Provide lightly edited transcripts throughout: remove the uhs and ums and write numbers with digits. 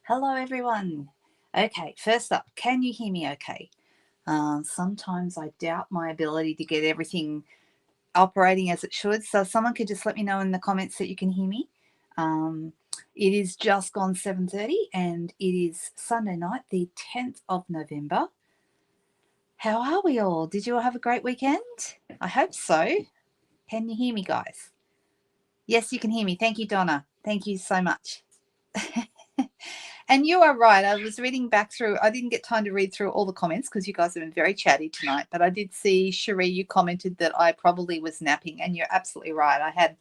Hello, everyone. Okay, first up, can you hear me okay? Sometimes I doubt my ability to get everything operating as it should. So someone could just let me know in the comments that you can hear me. It is just gone 7:30 and it is Sunday night, the 10th of November. How are we all? Did you all have a great weekend? I hope so. Can you hear me, guys? Yes, you can hear me. Thank you, Donna. Thank you so much. And you are right. I was reading back through. I didn't get time to read through all the comments because you guys have been very chatty tonight. But I did see, Cherie, you commented that I probably was napping. And you're absolutely right. I had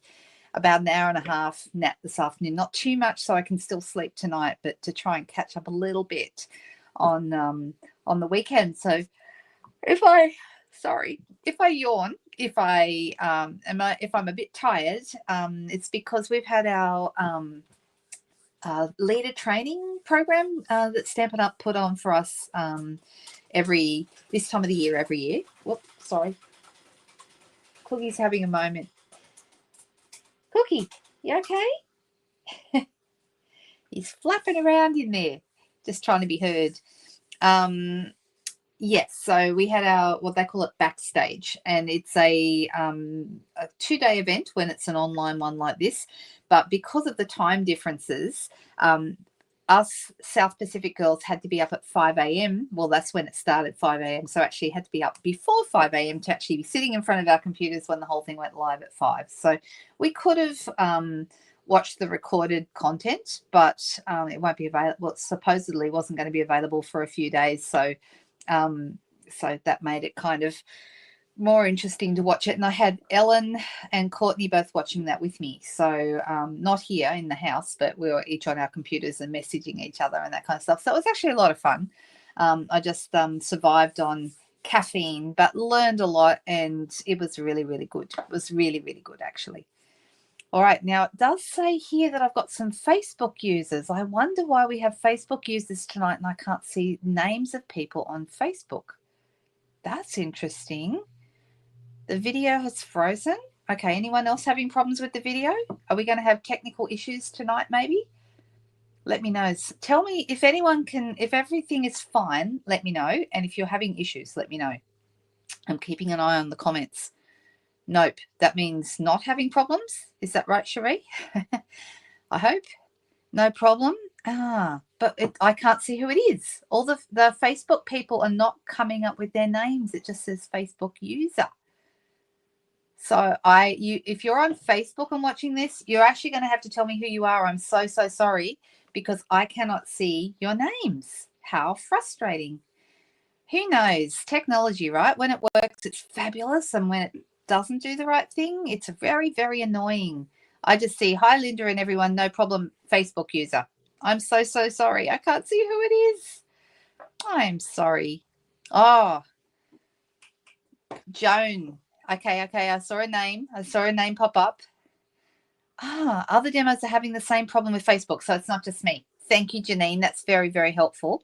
about an hour and a half nap this afternoon. Not too much so I can still sleep tonight, but to try and catch up a little bit on the weekend. So if I yawn, if I'm a bit tired, it's because we've had our leader training program that Stampin' Up put on for us this time of the year every year. Whoops, sorry. Cookie's having a moment. Cookie, you okay? He's flapping around in there, just trying to be heard. Yes, so we had our, what they call it, backstage, and it's a 2-day event when it's an online one like this. But because of the time differences, us South Pacific girls had to be up at 5 a.m. Well, that's when it started, 5 a.m. So actually had to be up before 5 a.m. to actually be sitting in front of our computers when the whole thing went live at 5. So we could have watched the recorded content, but it won't be available. Well, it supposedly wasn't going to be available for a few days. So that made it kind of more interesting to watch it. And I had Ellen and Courtney both watching that with me. So not here in the house, but we were each on our computers and messaging each other and that kind of stuff. So it was actually a lot of fun. I just survived on caffeine, but learned a lot, and it was really, really good. It was really, really good, actually. All right, now it does say here that I've got some Facebook users. I wonder why we have Facebook users tonight and I can't see names of people on Facebook. That's interesting. The video has frozen. Okay, anyone else having problems with the video? Are we going to have technical issues tonight maybe? Let me know. Tell me if everything is fine, let me know. And if you're having issues, let me know. I'm keeping an eye on the comments. Nope, that means not having problems. Is that right, Cherie? I hope. No problem. But I can't see who it is. All the Facebook people are not coming up with their names. It just says Facebook user. So if you're on Facebook and watching this, you're actually going to have to tell me who you are. I'm so, so sorry because I cannot see your names. How frustrating. Who knows? Technology, right? When it works, it's fabulous. And when it doesn't do the right thing, it's very, very annoying. I just see, hi, Linda and everyone, no problem, Facebook user. I'm so, so sorry. I can't see who it is. I'm sorry. Oh, Joan. Okay. I saw a name. Pop up. Other demos are having the same problem with Facebook, so it's not just me. Thank you, Janine. That's very, very helpful.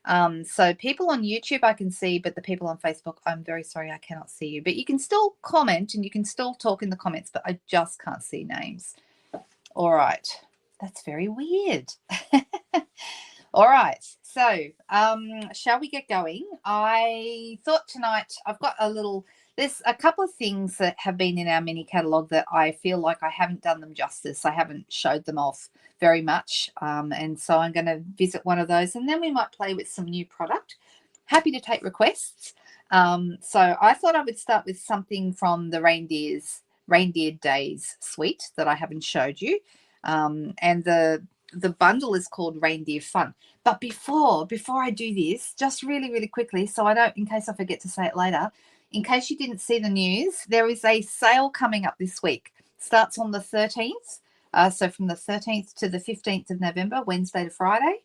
So people on YouTube I can see, but the people on Facebook, I'm very sorry, I cannot see you. But you can still comment and you can still talk in the comments, but I just can't see names. All right. That's very weird. All right. So shall we get going? I thought tonight there's a couple of things that have been in our mini catalogue that I feel like I haven't done them justice. I haven't showed them off very much. And so I'm going to visit one of those and then we might play with some new product. Happy to take requests. So I thought I would start with something from the Reindeer Days suite that I haven't showed you. And the bundle is called Reindeer Fun. But before I do this, just really, really quickly, so in case I forget to say it later, in case you didn't see the news, there is a sale coming up this week. Starts on the 13th. So from the 13th to the 15th of November, Wednesday to Friday.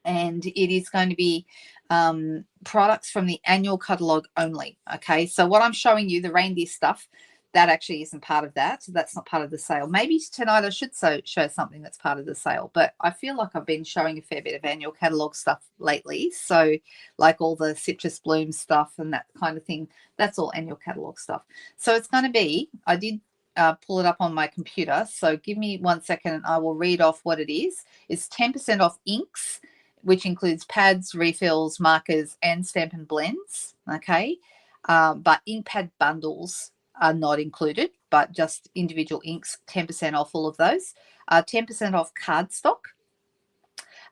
And it is going to be products from the annual catalogue only. Okay, so what I'm showing you, the reindeer stuff, that actually isn't part of that. So that's not part of the sale. Maybe tonight I should show something that's part of the sale, but I feel like I've been showing a fair bit of annual catalogue stuff lately. So like all the citrus bloom stuff and that kind of thing, that's all annual catalogue stuff. So it's going to be, I did pull it up on my computer. So give me 1 second and I will read off what it is. It's 10% off inks, which includes pads, refills, markers, and Stampin' Blends. Okay. But ink pad bundles are not included, but just individual inks, 10% off all of those. 10% off cardstock,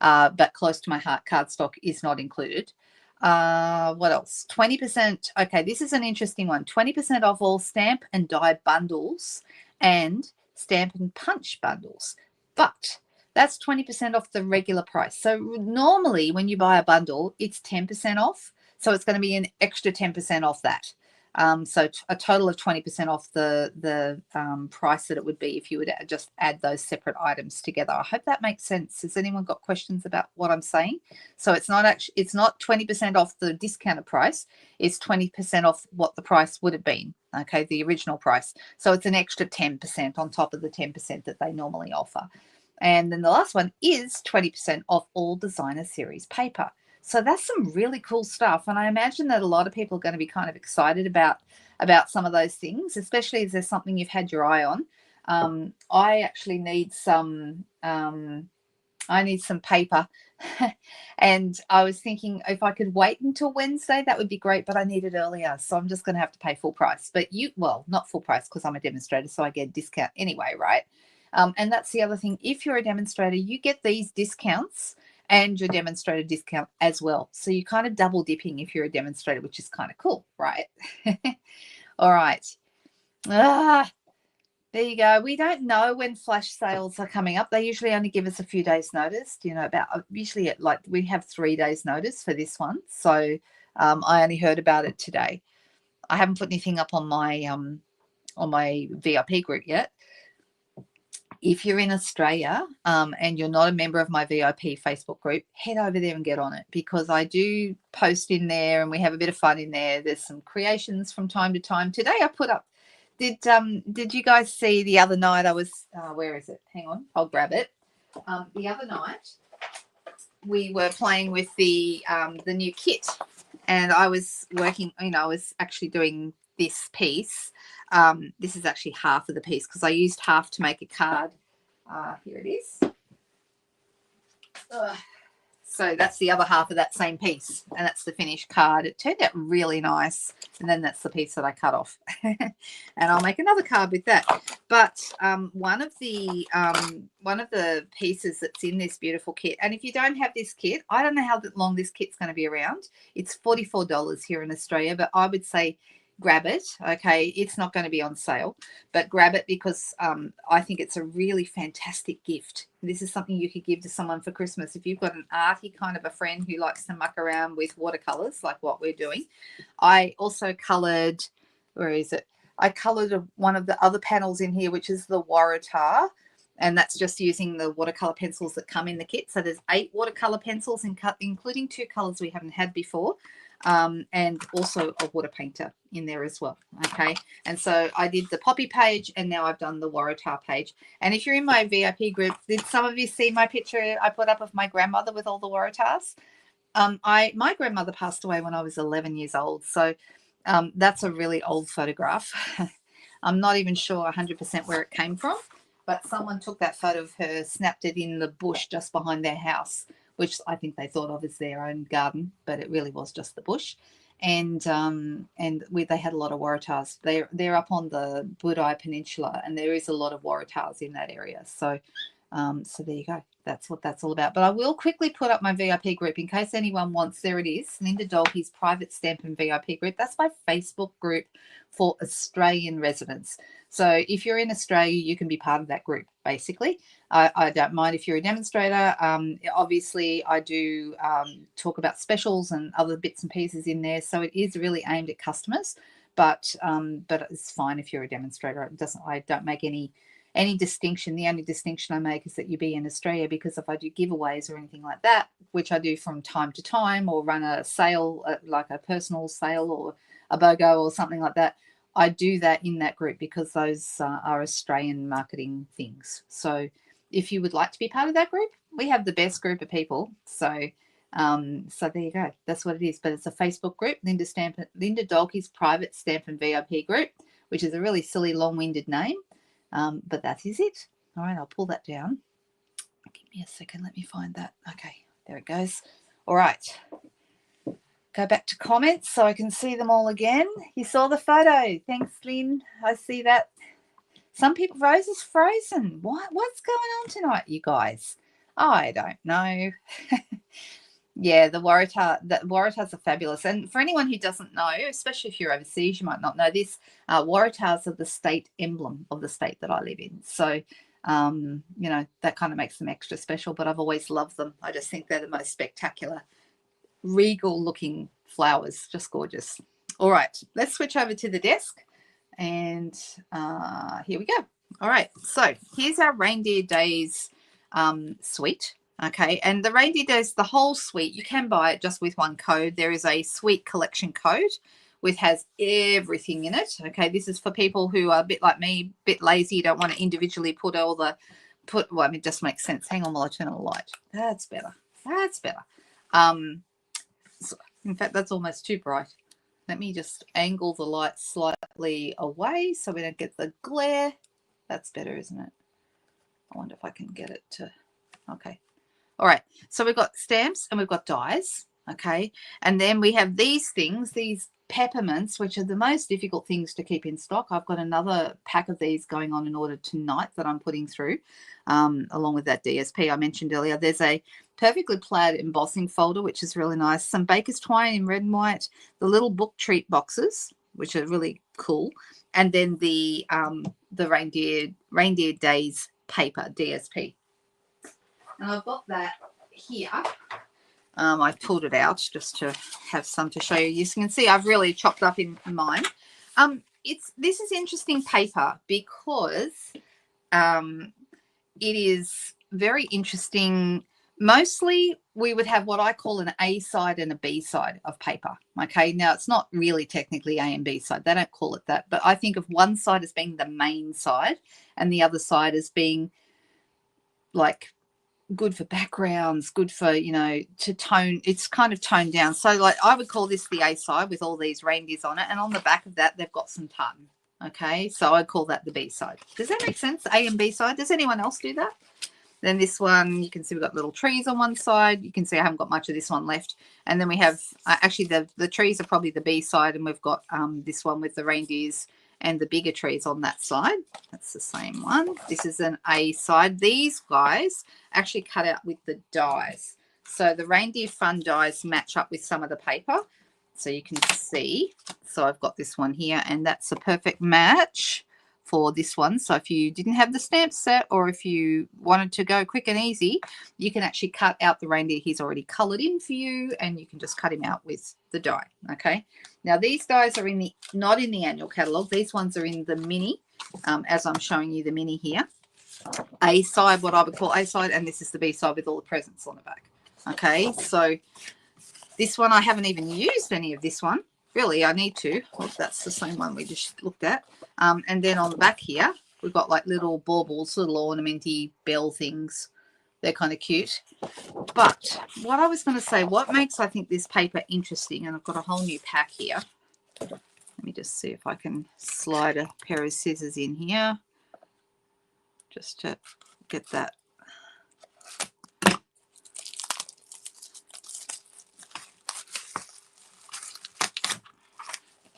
but close to my heart, cardstock is not included. What else? 20%. Okay, this is an interesting one. 20% off all stamp and die bundles and stamp and punch bundles. But that's 20% off the regular price. So normally when you buy a bundle, it's 10% off. So it's going to be an extra 10% off that. So a total of 20% off the price that it would be if you would just add those separate items together. I hope that makes sense. Has anyone got questions about what I'm saying? So it's not 20% off the discounted price. It's 20% off what the price would have been. Okay, the original price. So it's an extra 10% on top of the 10% that they normally offer. And then the last one is 20% off all designer series paper. So that's some really cool stuff. And I imagine that a lot of people are going to be kind of excited about some of those things, especially if there's something you've had your eye on. I actually need some paper. And I was thinking if I could wait until Wednesday, that would be great, but I need it earlier. So I'm just going to have to pay full price. But not full price because I'm a demonstrator, so I get a discount anyway, right? And that's the other thing. If you're a demonstrator, you get these discounts and your demonstrator discount as well. So you're kind of double dipping if you're a demonstrator, which is kind of cool, right? All right. There you go. We don't know when flash sales are coming up. They usually only give us a few days notice, usually we have 3 days notice for this one. So I only heard about it today. I haven't put anything up on my VIP group yet. If you're in Australia and you're not a member of my VIP Facebook group, head over there and get on it, because I do post in there and we have a bit of fun in there. There's some creations from time to time. Today I put up, did you guys see the other night I was, where is it? Hang on, I'll grab it. The other night we were playing with the new kit, and I was working, I was actually doing this piece. This is actually half of the piece because I used half to make a card. Here it is. So that's the other half of that same piece, and that's the finished card. It turned out really nice, and then that's the piece that I cut off. And I'll make another card with that. But one of the pieces that's in this beautiful kit, and if you don't have this kit, I don't know how long this kit's going to be around. It's $44 here in Australia, but I would say grab it. Okay, it's not going to be on sale, but grab it because I think it's a really fantastic gift. This is something you could give to someone for Christmas if you've got an arty kind of a friend who likes to muck around with watercolors like what we're doing. I also colored, where is it? I colored one of the other panels in here, which is the Waratah, and that's just using the watercolor pencils that come in the kit. So there's 8 watercolor pencils, including 2 colors we haven't had before. And also a water painter in there as well. Okay, and so I did the poppy page, and now I've done the Waratah page. And if you're in my VIP group, did some of you see my picture I put up of my grandmother with all the Waratahs? My grandmother passed away when I was 11 years old, so that's a really old photograph. I'm not even sure 100% where it came from, but someone took that photo of her, snapped it in the bush just behind their house, which I think they thought of as their own garden, but it really was just the bush. And they had a lot of Waratahs. They're up on the Budai Peninsula, and there is a lot of Waratahs in that area. So there you go. That's what that's all about. But I will quickly put up my VIP group in case anyone wants. There it is, Linda Dolke's private Stampin' VIP group. That's my Facebook group for Australian residents. So if you're in Australia, you can be part of that group, basically. I don't mind if you're a demonstrator. Obviously, I do talk about specials and other bits and pieces in there. So it is really aimed at customers, but it's fine if you're a demonstrator. I don't make any distinction. The only distinction I make is that you be in Australia, because if I do giveaways or anything like that, which I do from time to time, or run a sale, like a personal sale or a BOGO or something like that, I do that in that group because those are Australian marketing things. So if you would like to be part of that group, we have the best group of people. So there you go. That's what it is. But it's a Facebook group, Linda Dolke's private Stampin' VIP group, which is a really silly long-winded name. But that is it. All right, I'll pull that down. Give me a second. Let me find that. Okay, there it goes. All right. Go back to comments so I can see them all again. You saw the photo. Thanks, Lynn. I see that. Some people, Rose is frozen. What's going on tonight, you guys? I don't know. Yeah, the Waratahs are fabulous. And for anyone who doesn't know, especially if you're overseas, you might not know this, Waratahs are the state emblem of the state that I live in. So, you know, that kind of makes them extra special, but I've always loved them. I just think they're the most spectacular, regal looking flowers. Just gorgeous. All right, let's switch over to the desk. And here we go. All right, so here's our Reindeer Days suite. Okay, and the Reindeer Days, the whole suite, you can buy it just with one code. There is a suite collection code which has everything in it. Okay, this is for people who are a bit like me, a bit lazy, don't want to individually put all the well, I mean, it just makes sense. Hang on while I turn on the light. That's better. That's better. So, in fact, that's almost too bright. Let me just angle the light slightly away so we don't get the glare. That's better, isn't it? I wonder if I can get it to, okay. All right, so we've got stamps and we've got dies, okay? And then we have these things, these peppermints, which are the most difficult things to keep in stock. I've got another pack of these going on in order tonight that I'm putting through, along with that DSP I mentioned earlier. There's a perfectly plaid embossing folder, which is really nice. Some baker's twine in red and white, the little book treat boxes, which are really cool, and then the Reindeer Days paper DSP. And I've got that here. I pulled it out just to have some to show you. You can see I've really chopped up in mine. This is interesting paper because it is very interesting. Mostly we would have what I call an A side and a B side of paper. Okay, now it's not really technically A and B side. They don't call it that, but I think of one side as being the main side and the other side as being like good for backgrounds, good for, you know, to tone, it's kind of toned down. So like I would call this the A side with all these reindeers on it, and on the back of that they've got some tartan. Okay, so I'd call that the B side. Does that make sense? A and B side. Does anyone else do that? Then this one, you can see we've got little trees on one side. You can see I haven't got much of this one left. And then we have, actually the trees are probably the B side, and we've got this one with the reindeers and the bigger trees on that side. That's the same one. This is an A side. These guys actually cut out with the dies. So the Reindeer Fun dies match up with some of the paper. So you can see. So I've got this one here, and that's a perfect match for this one. So if you didn't have the stamp set, or if you wanted to go quick and easy, you can actually cut out the reindeer he's already colored in for you, and you can just cut him out with the die. Okay, now these dies are in the not in the annual catalog. These ones are in the mini, as I'm showing you the mini here. A side, what I would call A side, and this is the B side with all the presents on the back. Okay, so this one I haven't even used any of this one. Really, I need to. Oh, that's the same one we just looked at. And then on the back here, we've got like little baubles, little ornamenty bell things. They're kind of cute. But what I was going to say, what makes, I think, this paper interesting, and I've got a whole new pack here. Let me just see if I can slide a pair of scissors in here just to get that.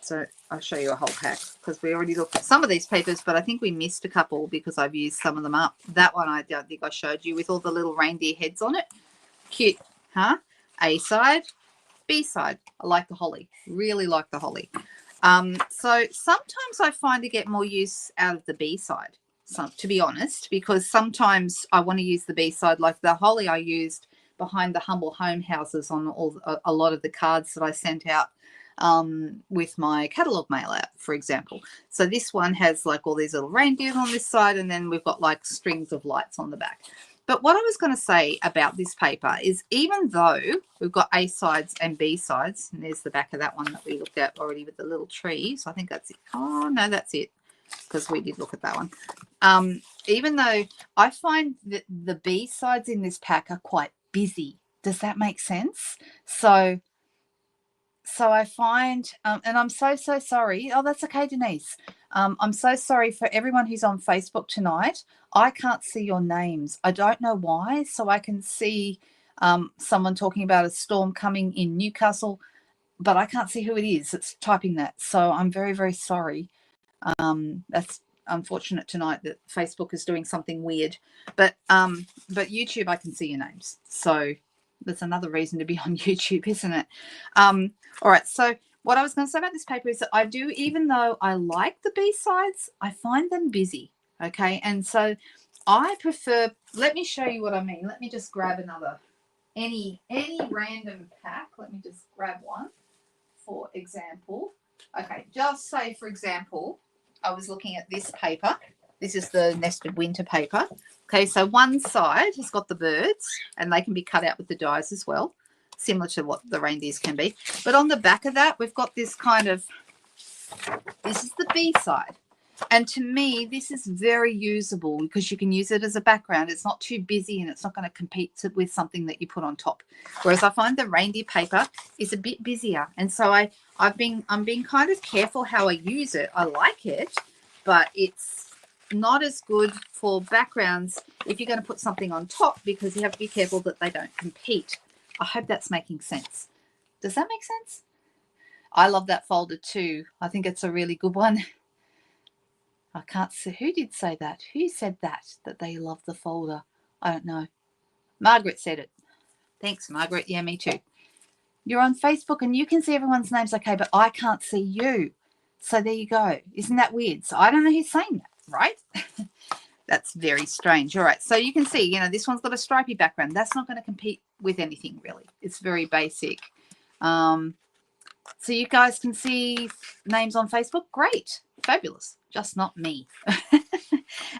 So I'll show you a whole pack because we already looked at some of these papers, but I think we missed a couple because I've used some of them up. That one I don't think I showed you with all the little reindeer heads on it. Cute, huh? A side, B side. I like the holly. Really like the holly. So sometimes I find to get more use out of the B side, to be honest, because sometimes I want to use the B side. Like the holly I used behind the humble home houses on a lot of the cards that I sent out with my catalogue mail out, for example. So this one has like all these little reindeer on this side, and then we've got like strings of lights on the back. But what I was going to say about this paper is, even though we've got A sides and B sides, and there's the back of that one that we looked at already with the little trees. I think that's it. Oh, no, that's it, because we did look at that one. Even though I find that the B sides in this pack are quite busy. Does that make sense? So I find, and I'm so sorry. Oh, that's okay, Denise. I'm so sorry for everyone who's on Facebook tonight. I can't see your names. I don't know why. So I can see someone talking about a storm coming in Newcastle, but I can't see who it is. It's typing that. So I'm very, very sorry. That's unfortunate tonight that Facebook is doing something weird. But YouTube, I can see your names. So that's another reason to be on YouTube, isn't it? All right. So what I was going to say about this paper is that I do, even though I like the B-sides, I find them busy. Okay. And so I prefer, let me show you what I mean. Let me just grab another, any random pack. Let me just grab one, for example. Okay. Just say, for example, I was looking at this paper. This is the nested winter paper. Okay. So one side has got the birds and they can be cut out with the dies as well, similar to what the reindeers can be. But on the back of that, we've got this kind of, this is the B side. And to me, this is very usable because you can use it as a background. It's not too busy and it's not going to compete with something that you put on top. Whereas I find the reindeer paper is a bit busier. And so I'm being kind of careful how I use it. I like it, but it's not as good for backgrounds if you're going to put something on top, because you have to be careful that they don't compete. I hope that's making sense. Does that make sense? I love that folder too. I think it's a really good one. I can't see who did say that. Who said that they love the folder? I don't know. Margaret said it. Thanks, Margaret. Yeah, me too. You're on Facebook and you can see everyone's names, okay, but I can't see you. So there you go. Isn't that weird? So I don't know who's saying that, right? That's very strange. All right. So you can see, this one's got a stripy background. That's not going to compete with anything really. It's very basic. So you guys can see names on Facebook. Great. Fabulous. Just not me.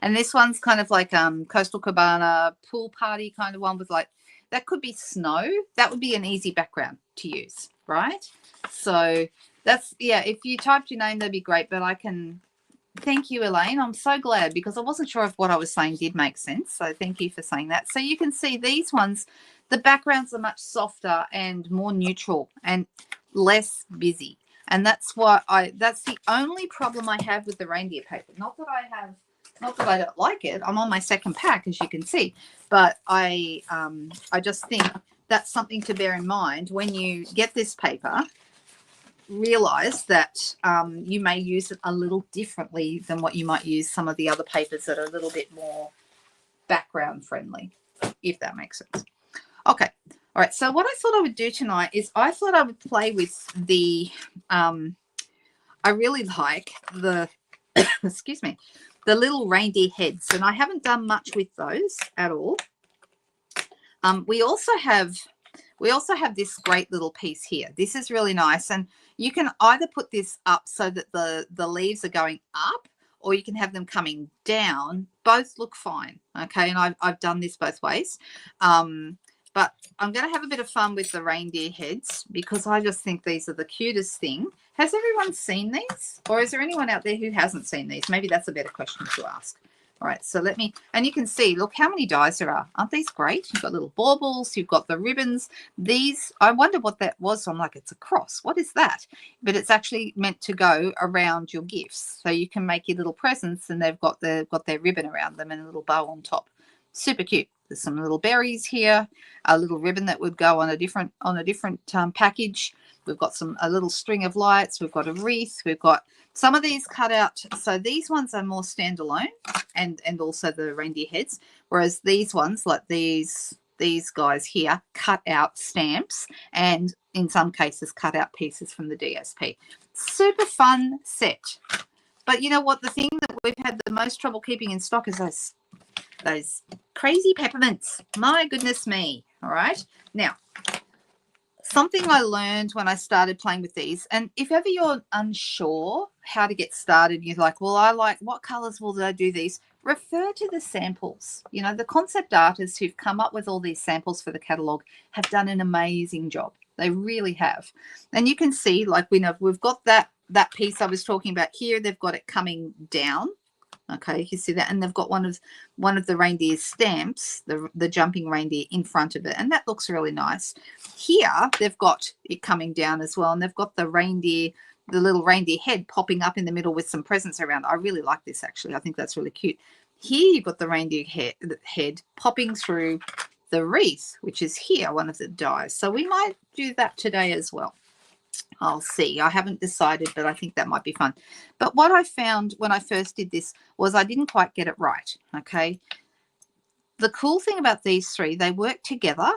And this one's kind of like Coastal Cabana pool party kind of one with like, that could be snow. That would be an easy background to use, right? So that's, yeah, if you typed your name, that'd be great. But I can, thank you, Elaine. I'm so glad because I wasn't sure if what I was saying did make sense. So thank you for saying that. So you can see these ones, the backgrounds are much softer and more neutral and less busy. And that's why that's the only problem I have with the reindeer paper. Not that I don't like it. I'm on my second pack, as you can see, but I just think that's something to bear in mind when you get this paper. Realize that you may use it a little differently than what you might use some of the other papers that are a little bit more background friendly, if that makes sense. Okay. All right, so what I thought I would do tonight is I thought I would play with the, I really like the, excuse me, the little reindeer heads, and I haven't done much with those at all. We also have this great little piece here. This is really nice, and you can either put this up so that the leaves are going up, or you can have them coming down. Both look fine, okay, and I've done this both ways. But I'm going to have a bit of fun with the reindeer heads because I just think these are the cutest thing. Has everyone seen these? Or is there anyone out there who hasn't seen these? Maybe that's a better question to ask. All right, so let me, and you can see, look how many dies there are. Aren't these great? You've got little baubles, you've got the ribbons. These, I wonder what that was. So I'm like, it's a cross. What is that? But it's actually meant to go around your gifts. So you can make your little presents and they've got their ribbon around them and a little bow on top. Super cute. There's some little berries here, a little ribbon that would go on a different package. We've got a little string of lights. We've got a wreath. We've got some of these cut out. So these ones are more standalone, and also the reindeer heads. Whereas these ones, like these guys here, cut out stamps, and in some cases cut out pieces from the DSP. Super fun set. But you know what? The thing that we've had the most trouble keeping in stock is those crazy peppermints. My goodness me. All right. Now, something I learned when I started playing with these, and if ever you're unsure how to get started, you're like, well, I like, what colors will I do these? Refer to the samples. You know, the concept artists who've come up with all these samples for the catalog have done an amazing job. They really have. And you can see, like, we've got that piece I was talking about here. They've got it coming down. Okay, you see that, and they've got one of the reindeer stamps, the jumping reindeer in front of it, and that looks really nice. Here they've got it coming down as well, and they've got the reindeer the little reindeer head popping up in the middle with some presents around. I really like this, actually. I think that's really cute. Here you've got the reindeer head popping through the wreath, which is here, one of the dies. So we might do that today as well. I'll see. I haven't decided, but I think that might be fun. But what I found when I first did this was I didn't quite get it right, okay? The cool thing about these three, they work together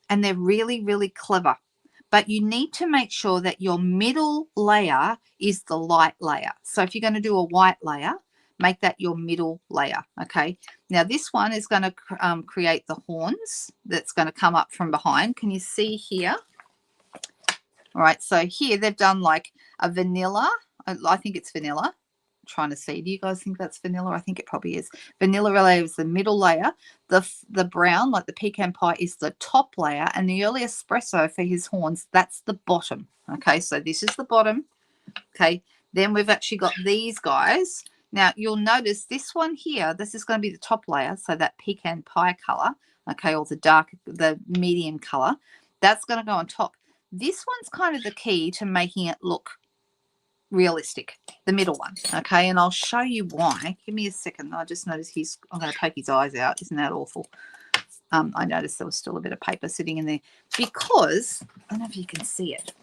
and they're really, really clever. But you need to make sure that your middle layer is the light layer. So if you're going to do a white layer, make that your middle layer, okay? Now this one is going to create the horns that's going to come up from behind. Can you see here? All right, so here they've done like a vanilla. I think it's vanilla. I'm trying to see. Do you guys think that's vanilla? I think it probably is. Vanilla layer is the middle layer. The brown, like the pecan pie, is the top layer. And the early espresso for his horns, that's the bottom. Okay, so this is the bottom. Okay, then we've actually got these guys. Now, you'll notice this one here, this is going to be the top layer, so that pecan pie color, okay, or the medium color, that's going to go on top. This one's kind of the key to making it look realistic, the middle one, okay? And I'll show you why. Give me a second. I just noticed I'm going to poke his eyes out. Isn't that awful? I noticed there was still a bit of paper sitting in there because, I don't know if you can see it.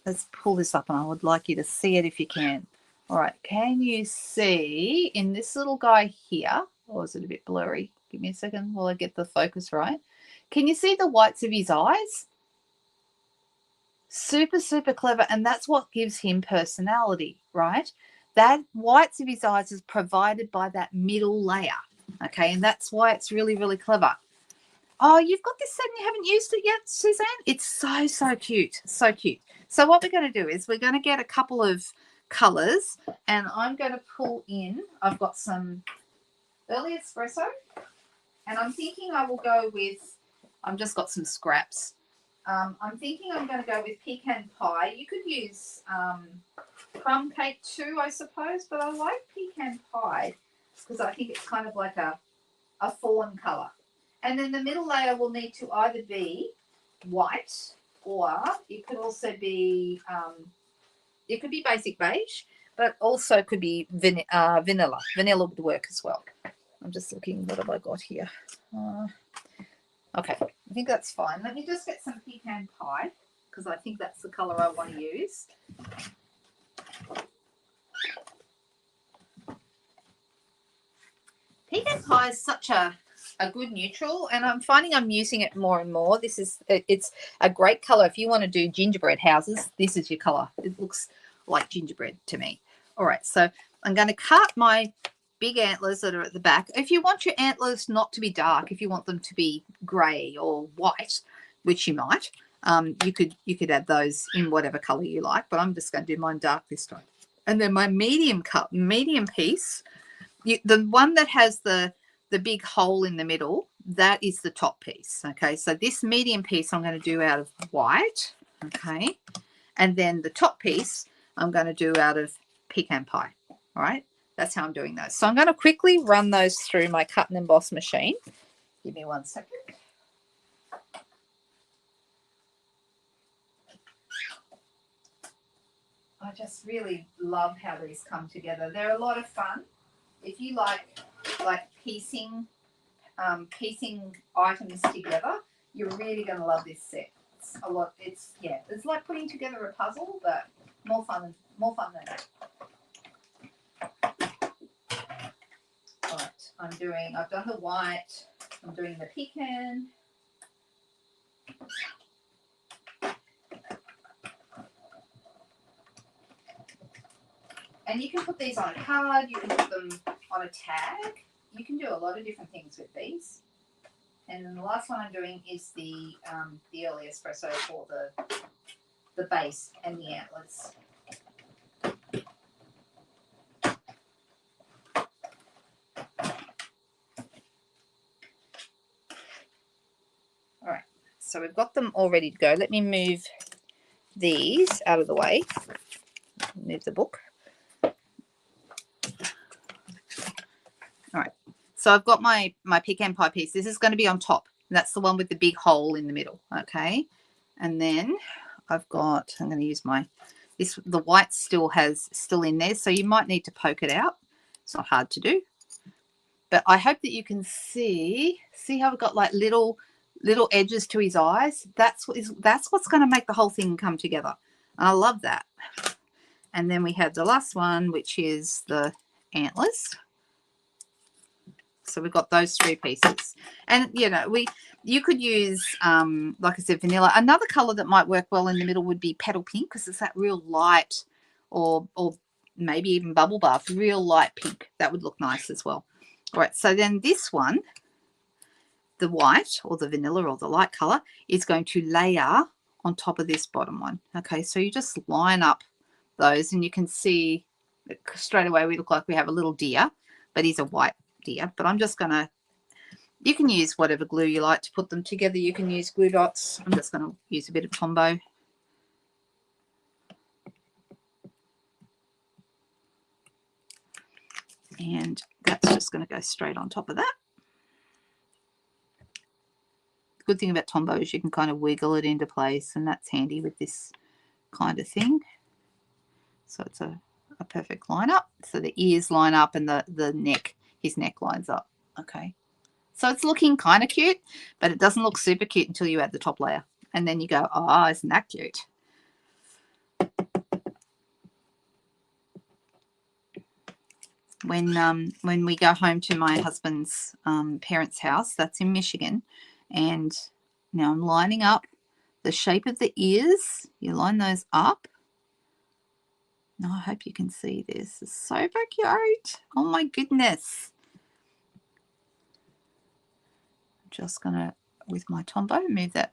Let's pull this up and I would like you to see it if you can. All right, can you see in this little guy here, or is it a bit blurry? Give me a second while I get the focus right. Can you see the whites of his eyes? Super, super clever, and that's what gives him personality, right? That whites of his eyes is provided by that middle layer, okay? And that's why it's really, really clever. Oh, you've got this set and you haven't used it yet, Suzanne? It's so, so cute, so cute. So what we're going to do is we're going to get a couple of colors, and I'm going to pull in, I've got some early espresso, and I'm thinking I will go with, I've just got some scraps. I'm thinking I'm going to go with pecan pie. You could use crumb cake too, I suppose, but I like pecan pie because I think it's kind of like a fawn colour. And then the middle layer will need to either be white, or it could also be, it could be basic beige, but also could be vanilla. Vanilla would work as well. I'm just looking, what have I got here? Okay, I think that's fine. Let me just get some pecan pie because I think that's the colour I want to use. Pecan pie is such a good neutral, and I'm finding I'm using it more and more. It's a great colour. If you want to do gingerbread houses, this is your colour. It looks like gingerbread to me. All right, so I'm going to cut my big antlers that are at the back. If you want your antlers not to be dark, if you want them to be grey or white, which you might, you could add those in whatever colour you like, but I'm just going to do mine dark this time. And then my medium piece, the one that has the big hole in the middle, that is the top piece. Okay, so this medium piece I'm going to do out of white. Okay, and then the top piece I'm going to do out of pecan pie. All right, that's how I'm doing those. So I'm going to quickly run those through my cut and emboss machine. Give me 1 second. I just really love how these come together. They're a lot of fun. If you like piecing items together, you're really going to love this set. It's a lot. It's like putting together a puzzle, but more fun than that. All right, I've done the white. I'm doing the pecan. And you can put these on a card, you can put them on a tag. You can do a lot of different things with these. And then the last one I'm doing is the early espresso for the base and the antlers. All right, so we've got them all ready to go. Let me move these out of the way. Move the book. All right, so I've got my pecan pie piece. This is going to be on top. That's the one with the big hole in the middle, okay? And then I'm going to use my the white still in there, so you might need to poke it out. It's not hard to do. But I hope that you can see how we've got like little edges to his eyes. That's what's going to make the whole thing come together. And I love that. And then we have the last one, which is the antlers. So we've got those 3 pieces. And, you know, you could use, like I said, vanilla. Another color that might work well in the middle would be petal pink, because it's that real light, or maybe even bubble bath, real light pink. That would look nice as well. All right, so then this one, the white or the vanilla or the light color, is going to layer on top of this bottom one. Okay, so you just line up those, and you can see straight away we look like we have a little deer, but he's a white deer. But I'm just going to, you can use whatever glue you like to put them together. You can use glue dots. I'm just going to use a bit of Tombow. And that's just going to go straight on top of that. The good thing about Tombow is you can kind of wiggle it into place, and that's handy with this kind of thing. So it's a perfect line up. So the ears line up, and the neck, his neck lines up. Okay. So it's looking kind of cute, but it doesn't look super cute until you add the top layer. And then you go, oh, isn't that cute? When we go home to my husband's parents' house, that's in Michigan, and now I'm lining up the shape of the ears. You line those up. Now I hope you can see this. It's so cute. Oh my goodness. I'm just gonna, with my Tombow, move that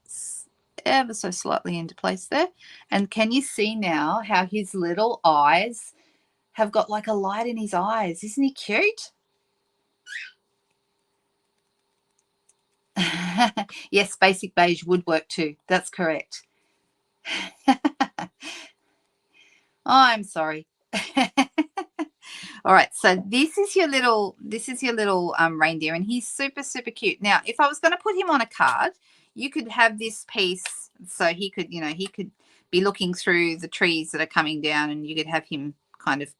ever so slightly into place there. And can you see now how his little eyes have got like a light in his eyes? Isn't he cute? Yes, basic beige would work too. That's correct. Oh, I'm sorry. All right, so this is your little reindeer, and he's super cute. Now, if I was going to put him on a card, you could have this piece, so he could be looking through the trees that are coming down, and you could have him kind of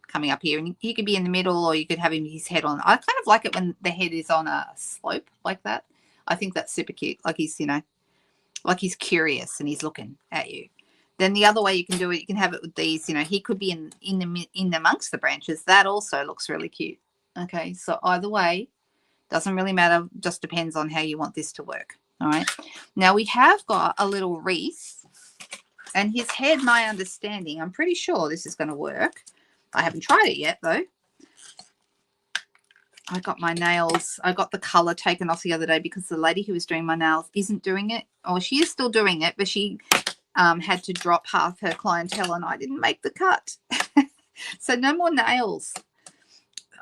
coming up here, and he could be in the middle, or you could have his head on. I kind of like it when the head is on a slope like that. I think that's super cute. Like he's, like he's curious and he's looking at you. Then the other way you can do it, you can have it with these, he could be in amongst the branches. That also looks really cute. Okay, so either way, doesn't really matter. Just depends on how you want this to work. All right. Now we have got a little wreath, and his head, my understanding, I'm pretty sure this is going to work. I haven't tried it yet though. I got the color taken off the other day because the lady who was doing my nails isn't doing it. Oh, she is still doing it, but she had to drop half her clientele, and I didn't make the cut. So no more nails.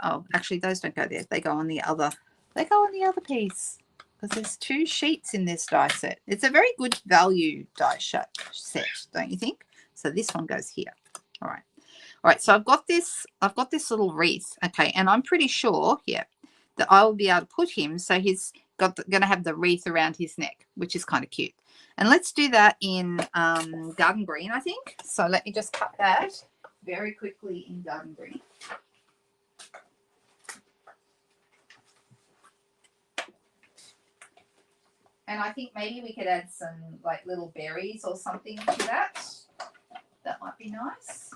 Oh, actually those don't go there. They go on the other piece, because there's 2 sheets in this die set. It's a very good value die set, don't you think? So this one goes here. All right, so I've got this little wreath, okay, and I'm pretty sure, yeah, that I will be able to put him, so he's going to have the wreath around his neck, which is kind of cute. And let's do that in garden green, I think. So let me just cut that very quickly in garden green. And I think maybe we could add some like little berries or something to that. That might be nice.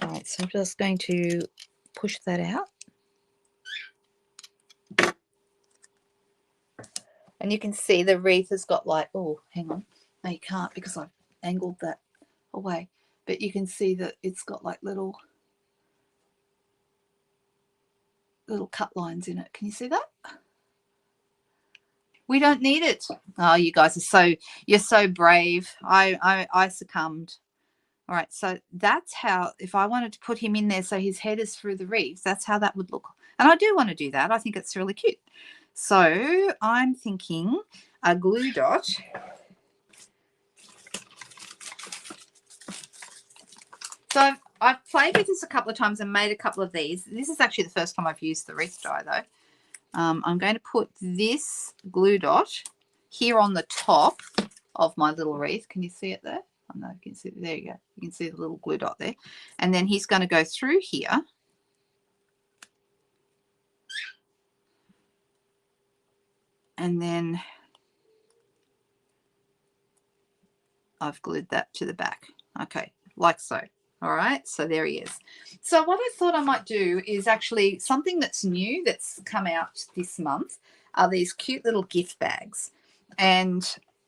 All right, so I'm just going to push that out. And you can see the wreath has got like, oh, hang on. No, you can't because I've angled that away. But you can see that it's got like little cut lines in it. Can you see that? We don't need it. Oh, you guys are you're so brave. I succumbed. All right, so that's how, if I wanted to put him in there so his head is through the wreath, that's how that would look. And I do want to do that. I think it's really cute. So I'm thinking a glue dot. So I've played with this a couple of times and made a couple of these. This is actually the first time I've used the wreath die though. I'm going to put this glue dot here on the top of my little wreath. Can you see it there? Oh, no, you can see it. There you go. You can see the little glue dot there. And then he's going to go through here. And then I've glued that to the back. Okay, like so. All right, so there he is. So what I thought I might do is actually something that's new that's come out this month are these cute little gift bags. And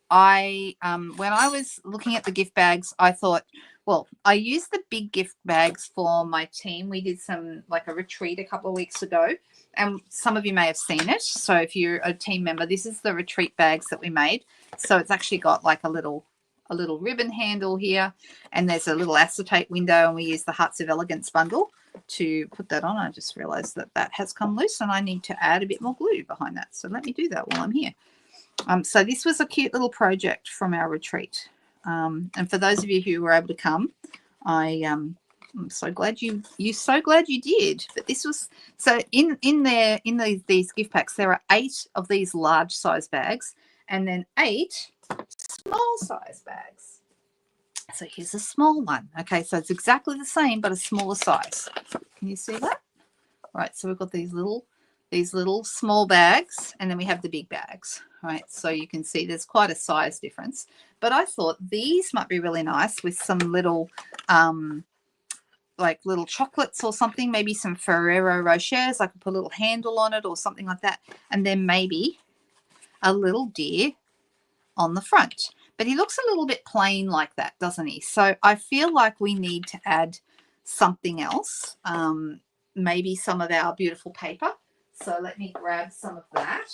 I, when I was looking at the gift bags, I thought, well, I used the big gift bags for my team. We did some, like a retreat a couple of weeks ago, and some of you may have seen it. So if you're a team member, this is the retreat bags that we made. So it's actually got like a little ribbon handle here, and there's a little acetate window, and we use the Hearts of Elegance bundle to put that on. I just realized that that has come loose and I need to add a bit more glue behind that. So let me do that while I'm here. So this was a cute little project from our retreat. And for those of you who were able to come, I'm so glad you did. But this was, so in these gift packs, there are 8 of these large size bags and then 8 small size bags. So here's a small one. Okay, so it's exactly the same but a smaller size. Can you see that? All right, so we've got these little small bags, and then we have the big bags. All right, so you can see there's quite a size difference. But I thought these might be really nice with some little like little chocolates or something, maybe some Ferrero Rochers. I could put a little handle on it or something like that, and then maybe a little deer on the front. But he looks a little bit plain like that, doesn't he? So I feel like we need to add something else, maybe some of our beautiful paper. So let me grab some of that,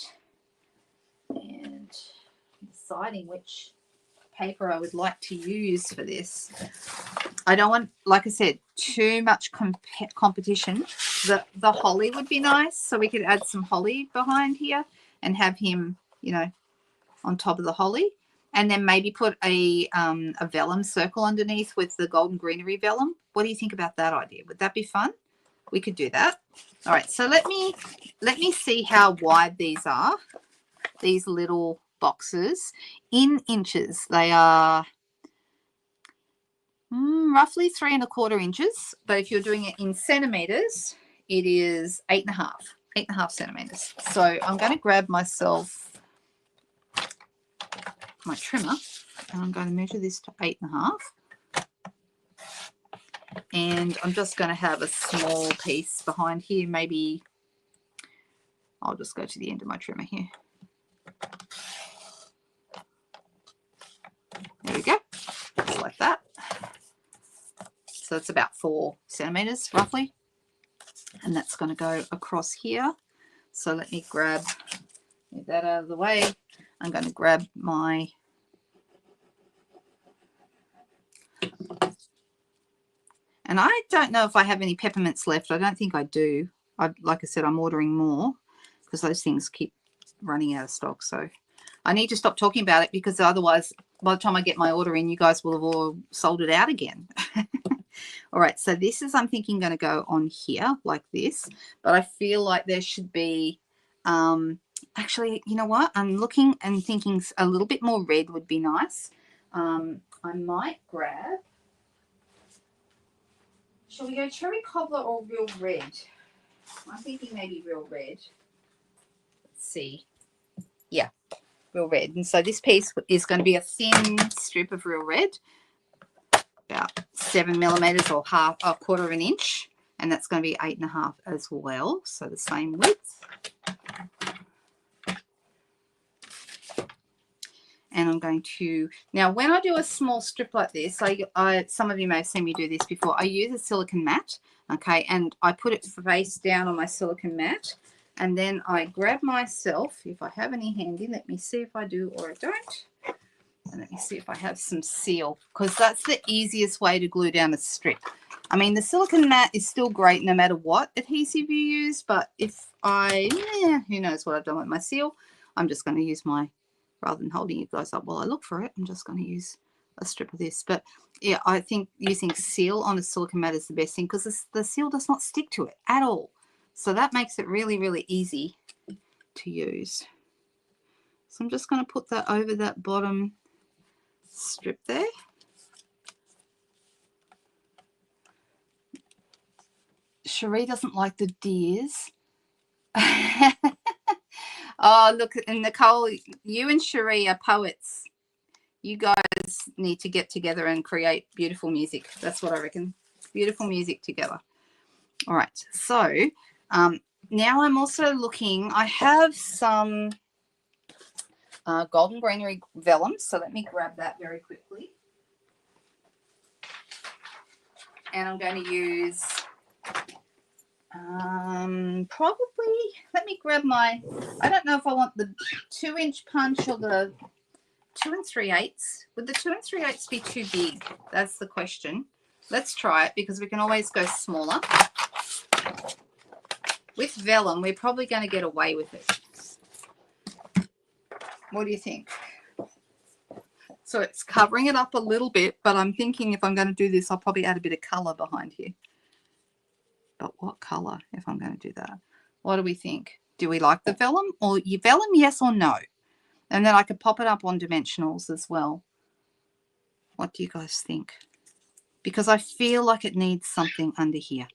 and deciding which paper I would like to use for this. I don't want, like I said, too much competition. The holly would be nice, so we could add some holly behind here and have him, you know, on top of the holly, and then maybe put a vellum circle underneath with the golden greenery vellum. What do you think about that idea? Would that be fun? We could do that. All right, so let me see how wide these are, these little boxes. In inches, they are roughly 3 1/4 inches, but if you're doing it in centimeters, it is 8.5 centimeters. So I'm going to grab myself my trimmer, and I'm going to measure this to 8.5, and I'm just going to have a small piece behind here. Maybe I'll just go to the end of my trimmer here. There we go, just like that. So it's about 4 centimeters roughly, and that's going to go across here. So let me get that out of the way. I'm going to grab my and I don't know if I have any peppermints left. I don't think I do. Like I said, I'm ordering more because those things keep running out of stock. So I need to stop talking about it, because otherwise by the time I get my order in, you guys will have all sold it out again. All right, so this is, I'm thinking, going to go on here like this, but I feel like there should be actually, you know what, I'm looking and thinking a little bit more red would be nice. I might grab, shall we go cherry cobbler or real red? I'm thinking maybe real red. Let's see. Yeah, real red. And so this piece is going to be a thin strip of real red, about 7 millimeters or a quarter of an inch, and that's going to be 8.5 as well, so the same width. And I'm going to, now when I do a small strip like this, some of you may have seen me do this before, I use a silicone mat, okay, and I put it face down on my silicone mat, and then I grab myself, if I have any handy, let me see if I do or I don't, and let me see if I have some seal, because that's the easiest way to glue down a strip. I mean, the silicone mat is still great no matter what adhesive you use, but if who knows what I've done with my seal, I'm just going to use my, rather than holding you guys up while I look for it, I'm just going to use a strip of this. But yeah, I think using seal on a silicone mat is the best thing because the seal does not stick to it at all. So that makes it really, really easy to use. So I'm just going to put that over that bottom strip there. Cherie doesn't like the deers. Oh, look, and Nicole, you and Cherie are poets. You guys need to get together and create beautiful music. That's what I reckon. Beautiful music together. All right. So now I'm also looking. I have some golden greenery vellum. So let me grab that very quickly. And I'm going to use probably, let me grab my, I don't know if I want the 2-inch punch or the 2 3/8. Would the 2 3/8 be too big? That's the question. Let's try it because we can always go smaller. With vellum, we're probably going to get away with it. What do you think? So it's covering it up a little bit, but I'm thinking if I'm going to do this, I'll probably add a bit of colour behind here. But what colour if I'm going to do that? What do we think? Do we like the vellum? Or vellum, yes or no? And then I could pop it up on dimensionals as well. What do you guys think? Because I feel like it needs something under here.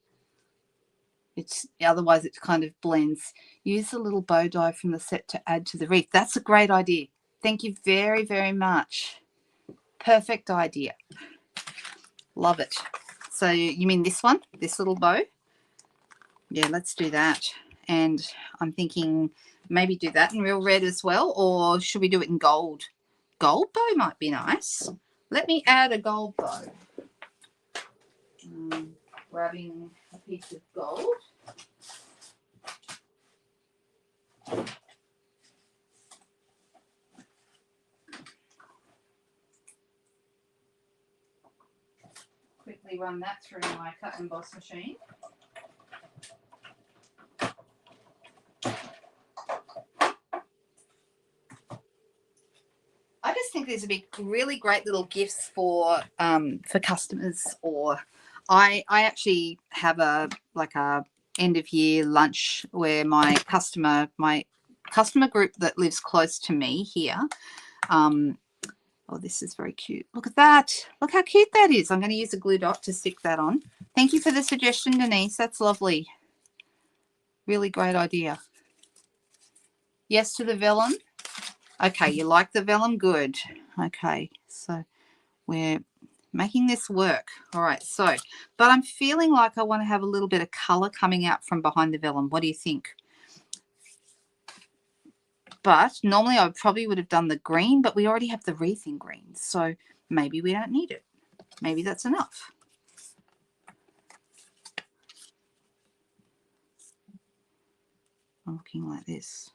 Otherwise it kind of blends. Use a little bow die from the set to add to the wreath. That's a great idea. Thank you very, very much. Perfect idea. Love it. So you mean this one? This little bow? Yeah, let's do that. And I'm thinking maybe do that in real red as well, or should we do it in gold? Gold bow might be nice. Let me add a gold bow. Grabbing a piece of gold. Quickly run that through my cut and emboss machine. I just think these would be really great little gifts for customers. Or I actually have a end of year lunch where my customer group that lives close to me here. Oh, this is very cute. Look at that. Look how cute that is. I'm going to use a glue dot to stick that on. Thank you for the suggestion, Denise. That's lovely. Really great idea. Yes to the vellum. Okay, you like the vellum? Good. Okay, so we're making this work. All right, so, but I'm feeling like I want to have a little bit of color coming out from behind the vellum. What do you think? But normally I probably would have done the green, but we already have the wreath in green, so maybe we don't need it. Maybe that's enough. I'm looking like this.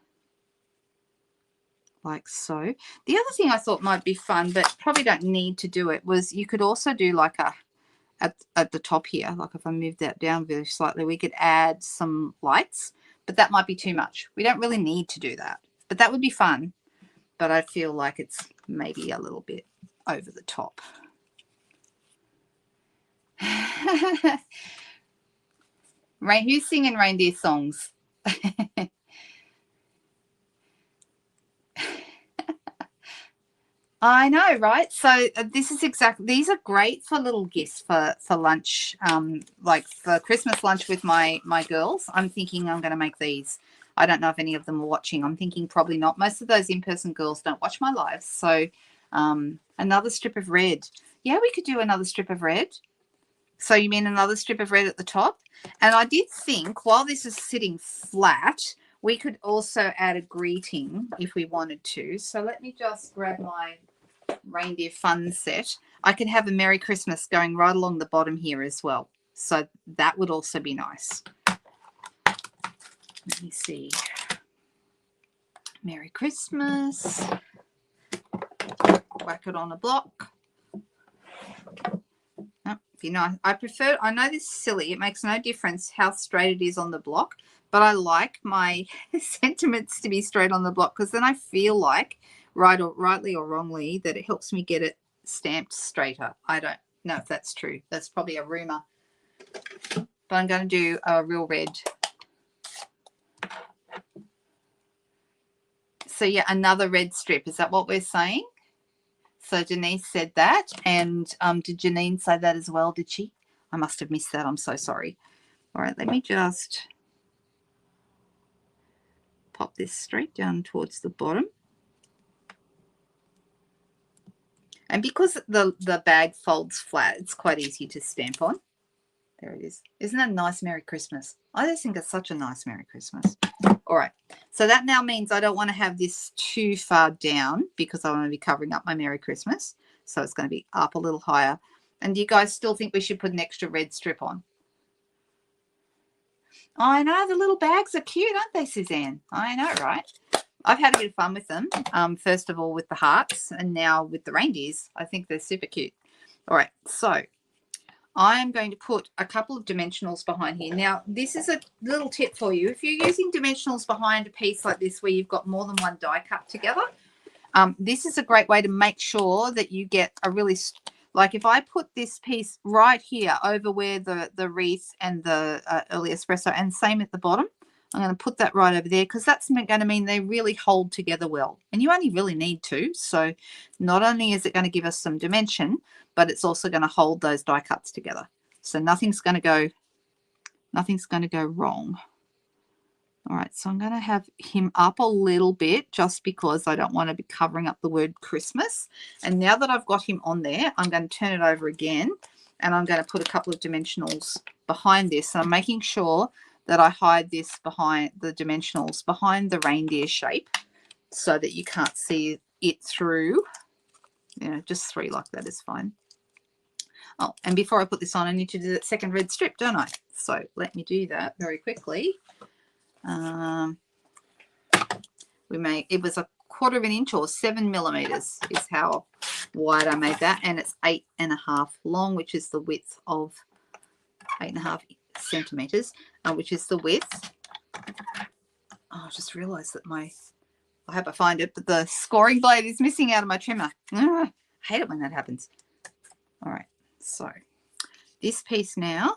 Like so. The other thing I thought might be fun, but probably don't need to do it, was you could also do like a, at the top here, like if I move that down very slightly, we could add some lights, but that might be too much. We don't really need to do that, but that would be fun. But I feel like it's maybe a little bit over the top. Who's singing reindeer songs? I know, right? So this is exactly, these are great for little gifts for lunch, like for Christmas lunch with my girls. I'm thinking I'm going to make these. I don't know if any of them are watching. I'm thinking probably not. Most of those in-person girls don't watch my lives. So another strip of red. Yeah, we could do another strip of red. So you mean another strip of red at the top? And I did think while this is sitting flat, we could also add a greeting if we wanted to. So let me just grab my Reindeer Fun set. I could have a Merry Christmas going right along the bottom here as well. So that would also be nice. Let me see. Merry Christmas. Whack it on a block. Oh, you know, I know this is silly. It makes no difference how straight it is on the block, but I like my sentiments to be straight on the block because then I feel like, rightly or wrongly, that it helps me get it stamped straighter. I don't know if that's true. That's probably a rumor. But I'm going to do a real red. So yeah, another red strip. Is that what we're saying? So Denise said that. And did Janine say that as well? Did she? I must have missed that. I'm so sorry. All right, let me just pop this straight down towards the bottom. And because the bag folds flat, it's quite easy to stamp on. There it is. Isn't that a nice Merry Christmas? I just think it's such a nice Merry Christmas. All right. So that now means I don't want to have this too far down because I want to be covering up my Merry Christmas. So it's going to be up a little higher. And do you guys still think we should put an extra red strip on? I know, the little bags are cute, aren't they, Suzanne? I know, right? I've had a bit of fun with them. First of all with the hearts and now with the reindeers. I think they're super cute. All right, so I am going to put a couple of dimensionals behind here. Now, this is a little tip for you. If you're using dimensionals behind a piece like this where you've got more than one die cut together, this is a great way to make sure that you get a really, like if I put this piece right here over where the wreath and the early espresso, and same at the bottom, I'm going to put that right over there because that's going to mean they really hold together well. And you only really need two. So not only is it going to give us some dimension, but it's also going to hold those die cuts together. So nothing's going to go wrong. All right, so I'm going to have him up a little bit just because I don't want to be covering up the word Christmas. And now that I've got him on there, I'm going to turn it over again and I'm going to put a couple of dimensionals behind this. So I'm making sure that I hide this behind the dimensionals behind the reindeer shape so that you can't see it through. You know, just 3 like that is fine. Oh, and before I put this on, I need to do that second red strip, don't I? So let me do that very quickly. It was 1/4 inch or 7 millimeters is how wide I made that, and it's 8.5 long, which is the width of 8.5 centimeters, which is the width. Oh, I just realized that I hope I find it, but the scoring blade is missing out of my trimmer. I hate it when that happens. All right, so this piece now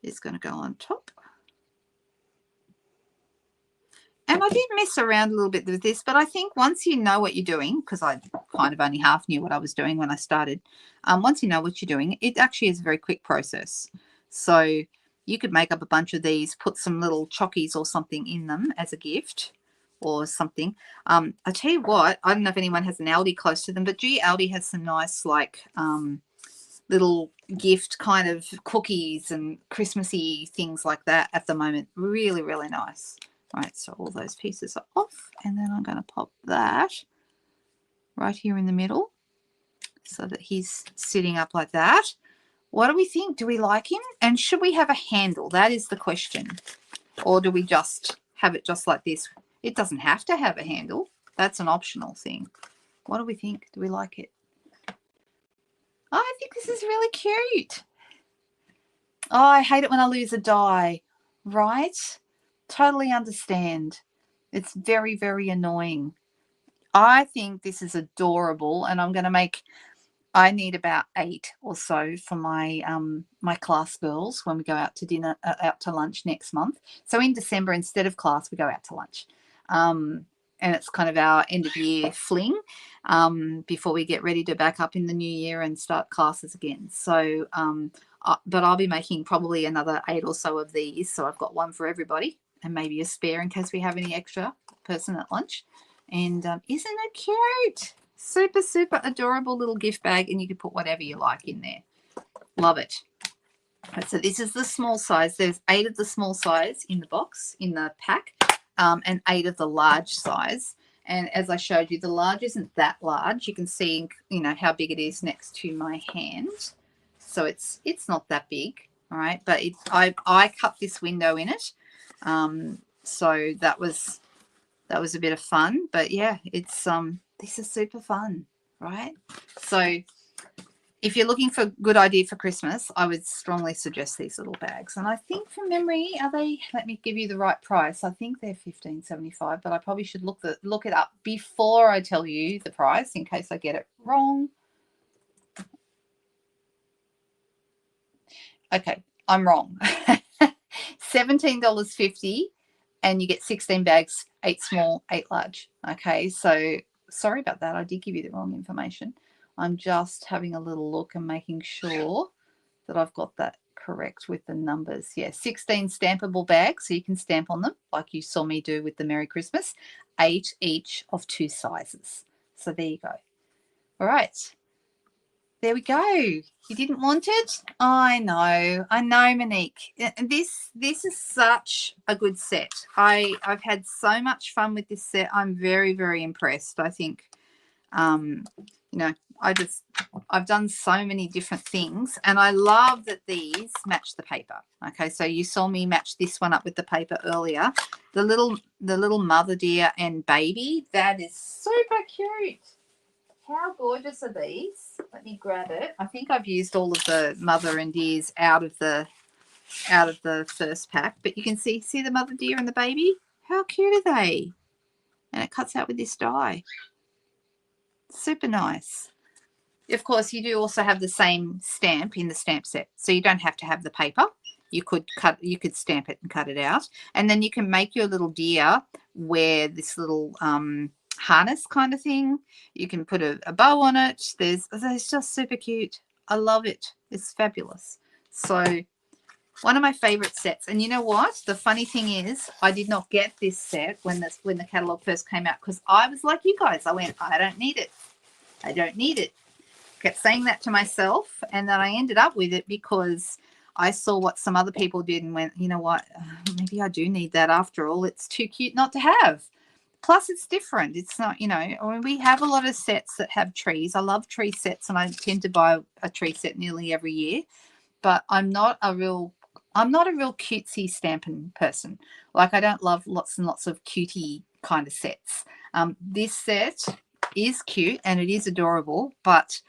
is going to go on top. And I did mess around a little bit with this, but I think once you know what you're doing, because I kind of only half knew what I was doing when I started, once you know what you're doing, it actually is a very quick process. So you could make up a bunch of these, put some little chockies or something in them as a gift or something. I tell you what, I don't know if anyone has an Aldi close to them, but G Aldi has some nice like little gift kind of cookies and Christmassy things like that at the moment. Really, really nice. Right, so all those pieces are off, and then I'm going to pop that right here in the middle so that he's sitting up like that. What do we think? Do we like him? And should we have a handle? That is the question. Or do we just have it just like this? It doesn't have to have a handle. That's an optional thing. What do we think? Do we like it? Oh, I think this is really cute. Oh, I hate it when I lose a die, right? Totally understand. It's very, very annoying. I think this is adorable, and I'm going to make, I need about 8 or so for my my class girls when we go out to dinner, out to lunch next month. So in December, instead of class, we go out to lunch. And it's kind of our end of year fling before we get ready to back up in the new year and start classes again. So, but I'll be making probably another 8 or so of these. So I've got one for everybody, and maybe a spare in case we have any extra person at lunch. And isn't it cute? Super, super adorable little gift bag, and you can put whatever you like in there. Love it. Right, so this is the small size. There's 8 of the small size in the box, in the pack, and 8 of the large size. And as I showed you, the large isn't that large. You can see, you know, how big it is next to my hand. So it's not that big, all right? But I cut this window in it. So that was a bit of fun, but yeah, it's this is super fun, right? So if you're looking for a good idea for Christmas, I would strongly suggest these little bags. And I think from memory, are they, let me give you the right price. I think they're $15.75, but I probably should look it up before I tell you the price in case I get it wrong. Okay, I'm wrong. $17.50 and you get 16 bags, 8 small, 8 large. Okay, so sorry about that. I did give you the wrong information. I'm just having a little look and making sure that I've got that correct with the numbers. Yeah, 16 stampable bags, so you can stamp on them like you saw me do with the Merry Christmas, 8 each of 2 sizes. So there you go. All right. There we go. You didn't want it? I know, Monique. This is such a good set. I've had so much fun with this set. I'm very, very impressed. I think, you know, I've done so many different things, and I love that these match the paper. Okay, so you saw me match this one up with the paper earlier. The little mother deer and baby, that is super cute. How gorgeous are these? Let me grab it. I think I've used all of the mother and deers out of the first pack, but you can see the mother deer and the baby. How cute are they? And it cuts out with this die. Super nice. Of course, you do also have the same stamp in the stamp set, so you don't have to have the paper. You could stamp it and cut it out, and then you can make your little deer wear this little harness kind of thing. You can put a bow on it. It's just super cute. I love it. It's fabulous. So one of my favorite sets. And you know what? The funny thing is, I did not get this set when the catalog first came out, because I was like you guys. I went, I don't need it. I don't need it. Kept saying that to myself, and then I ended up with it because I saw what some other people did and went, you know what? Maybe I do need that after all. It's too cute not to have. Plus, it's different. It's not, you know, I mean, we have a lot of sets that have trees. I love tree sets, and I tend to buy a tree set nearly every year. But I'm not a real cutesy stamping person. Like, I don't love lots and lots of cutie kind of sets. This set is cute and it is adorable, but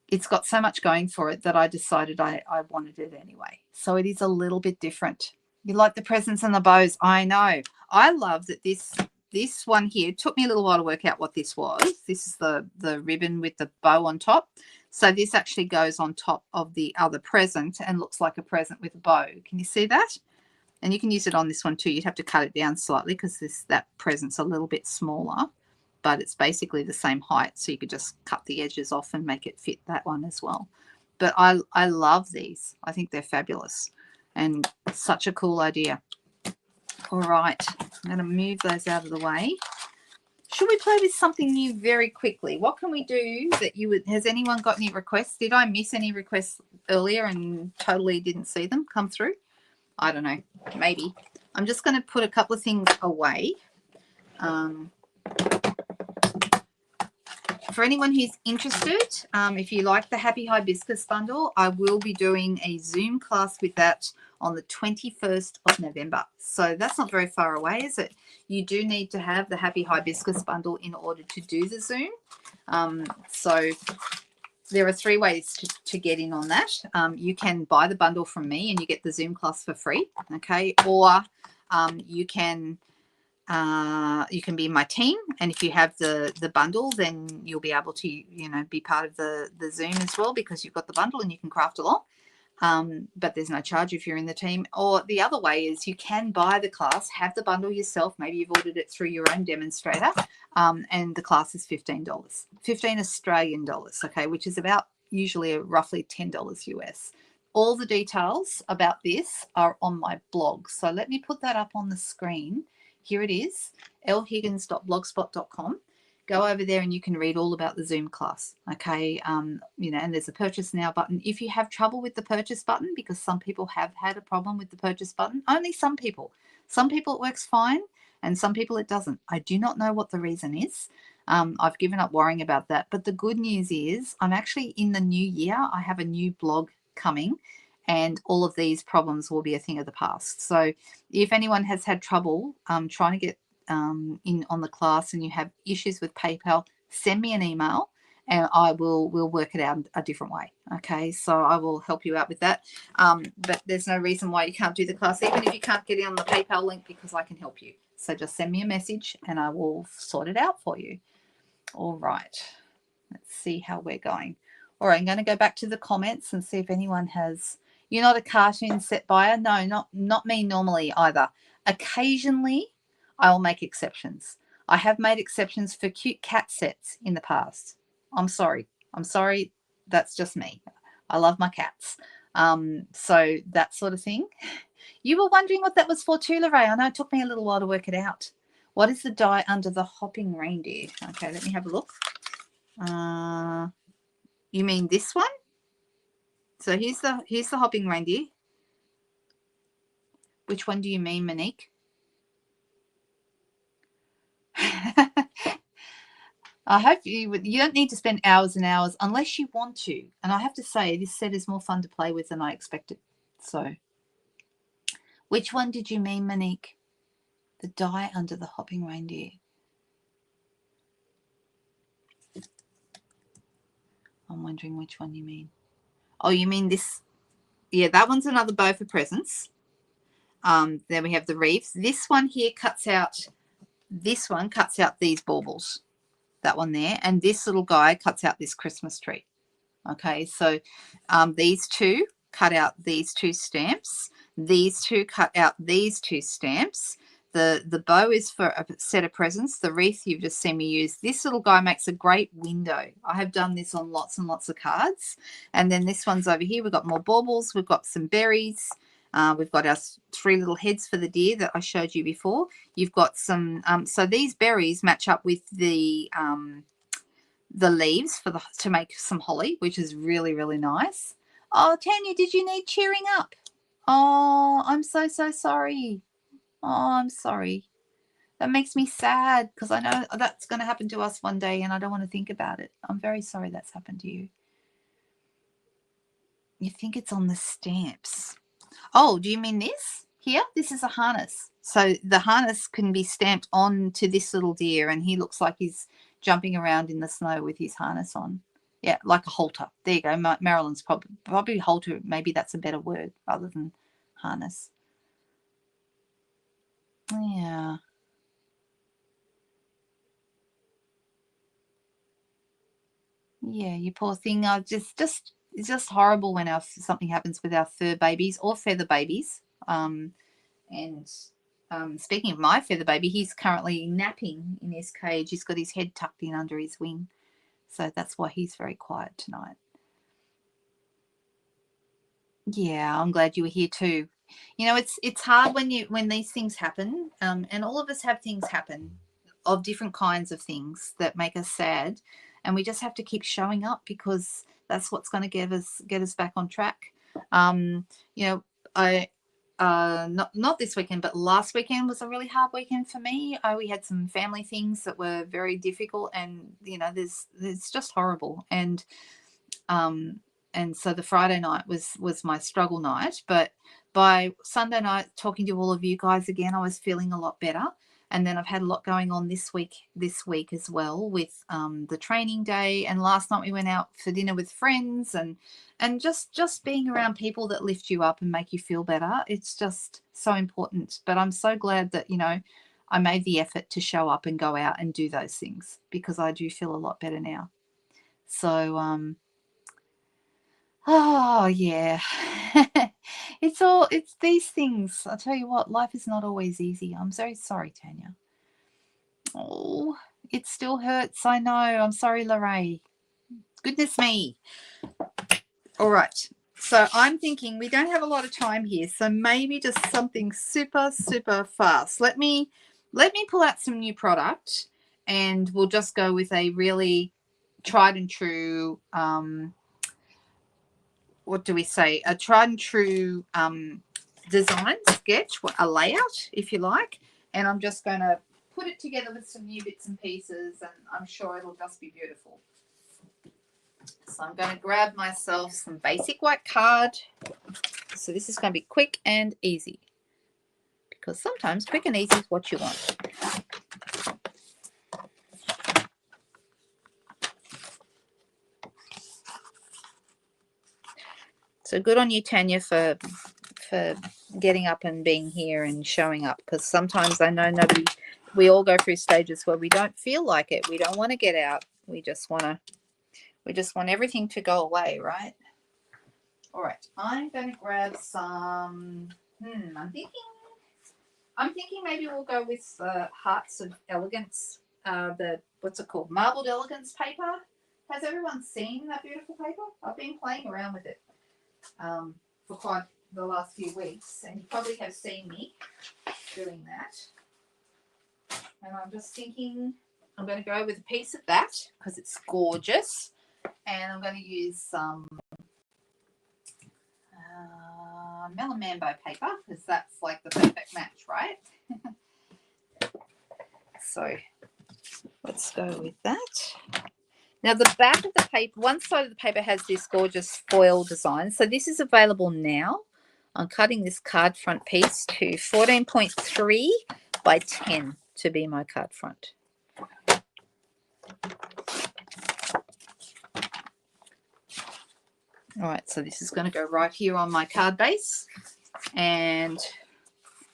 it's got so much going for it that I decided I wanted it anyway. So it is a little bit different. You like the presents and the bows. I know. I love that this one here, it took me a little while to work out what this was. This is the ribbon with the bow on top. So this actually goes on top of the other present and looks like a present with a bow. Can you see that? And you can use it on this one too. You'd have to cut it down slightly because that present's a little bit smaller, but it's basically the same height. So you could just cut the edges off and make it fit that one as well. But I love these. I think they're fabulous and such a cool idea. All right, I'm going to move those out of the way. Should we play with something new very quickly? What can we do that you would, has anyone got any requests? Did I miss any requests earlier and totally didn't see them come through? I don't know, maybe. I'm just going to put a couple of things away. For anyone who's interested, if you like the Happy Hibiscus bundle, I will be doing a Zoom class with that on the 21st of November. So that's not very far away, is it? You do need to have the Happy Hibiscus bundle in order to do the Zoom. So there are 3 ways to get in on that. You can buy the bundle from me and you get the Zoom class for free, okay? Or you can be in my team, and if you have the bundle, then you'll be able to, you know, be part of the Zoom as well, because you've got the bundle and you can craft along. But there's no charge if you're in the team. Or the other way is you can buy the class, have the bundle yourself. Maybe you've ordered it through your own demonstrator, and the class is $15, 15 Australian dollars, okay, which is about usually roughly $10 US. All the details about this are on my blog. So let me put that up on the screen. Here it is, lhiggins.blogspot.com. Go over there and you can read all about the Zoom class, okay? You know, and there's a purchase now button. If you have trouble with the purchase button, because some people have had a problem with the purchase button, only some people. Some people it works fine and some people it doesn't. I do not know what the reason is. I've given up worrying about that. But the good news is I'm actually in the new year. I have a new blog coming, and all of these problems will be a thing of the past. So if anyone has had trouble trying to get in on the class and you have issues with PayPal, send me an email and we'll work it out a different way. Okay, so I will help you out with that. But there's no reason why you can't do the class, even if you can't get in on the PayPal link, because I can help you. So just send me a message and I will sort it out for you. All right, let's see how we're going. All right, I'm going to go back to the comments and see if anyone has You're not a cartoon set buyer? No, not me normally either. Occasionally, I will make exceptions. I have made exceptions for cute cat sets in the past. I'm sorry. I'm sorry. That's just me. I love my cats. So that sort of thing. You were wondering what that was for too, Lorraine. I know it took me a little while to work it out. What is the die under the hopping reindeer? Okay, let me have a look. You mean this one? So here's the hopping reindeer. Which one do you mean, Monique? I hope you don't need to spend hours and hours unless you want to. And I have to say, this set is more fun to play with than I expected. So, which one did you mean, Monique? The die under the hopping reindeer. I'm wondering which one you mean. Oh, you mean this? Yeah, that one's another bow for presents. Then we have the wreaths. This one here cuts out. This one cuts out these baubles. That one there, and this little guy cuts out this Christmas tree. Okay, so these two cut out these two stamps. These two cut out these two stamps. The bow is for a set of presents. The wreath you've just seen me use. This little guy makes a great window. I have done this on lots and lots of cards. And then this one's over here. We've got more baubles. We've got some berries. We've got our 3 little heads for the deer that I showed you before. You've got some, so these berries match up with the leaves to make some holly, which is really, really nice. Oh, Tanya, did you need cheering up? Oh, I'm so sorry. Oh, I'm sorry. That makes me sad because I know that's going to happen to us one day and I don't want to think about it. I'm very sorry that's happened to you. You think it's on the stamps. Oh, do you mean this? Here? This is a harness. So the harness can be stamped on to this little deer and he looks like he's jumping around in the snow with his harness on. Yeah, like a halter. There you go. Marilyn's probably halter. Maybe that's a better word rather than harness. Yeah. Yeah, you poor thing. It's just horrible when something happens with our fur babies or feather babies. And speaking of my feather baby, he's currently napping in his cage. He's got his head tucked in under his wing. So that's why he's very quiet tonight. Yeah, I'm glad you were here too. You know, it's hard when these things happen, and all of us have things happen of different kinds of things that make us sad, and we just have to keep showing up because that's what's going to get us back on track. You know, I not this weekend, but last weekend was a really hard weekend for me. We had some family things that were very difficult, and you know, it's just horrible. And so the Friday night was my struggle night. But by Sunday night, talking to all of you guys again, I was feeling a lot better. And then I've had a lot going on this week as well with the training day. And last night we went out for dinner with friends and just being around people that lift you up and make you feel better. It's just so important. But I'm so glad that, you know, I made the effort to show up and go out and do those things because I do feel a lot better now. So, oh, yeah. It's these things. I'll tell you what, life is not always easy. I'm very sorry, Tanya. Oh, it still hurts. I know. I'm sorry, Lorraine. Goodness me. All right. So I'm thinking we don't have a lot of time here. So maybe just something super, super fast. Let me pull out some new product and we'll just go with a really tried and true what do we say, a tried and true design sketch, a layout, if you like. And I'm just going to put it together with some new bits and pieces, and I'm sure it'll just be beautiful. So I'm going to grab myself some basic white card. So this is going to be quick and easy, because sometimes quick and easy is what you want. So good on you, Tanya, for getting up and being here and showing up, because sometimes I know we all go through stages where we don't feel like it. We don't want to get out. We just want everything to go away, right? All right, I'm going to grab some, I'm thinking maybe we'll go with Hearts of Elegance, the, what's it called, Marbled Elegance paper. Has everyone seen that beautiful paper? I've been playing around with it for quite the last few weeks, and you probably have seen me doing that. And I'm just thinking I'm going to go with a piece of that because it's gorgeous. And I'm going to use some Melon Mambo paper because that's like the perfect match, right? So let's go with that. Now the back of the paper, one side of the paper has this gorgeous foil design. So this is available now. I'm cutting this card front piece to 14.3 by 10 to be my card front. All right, so this is going to go right here on my card base. And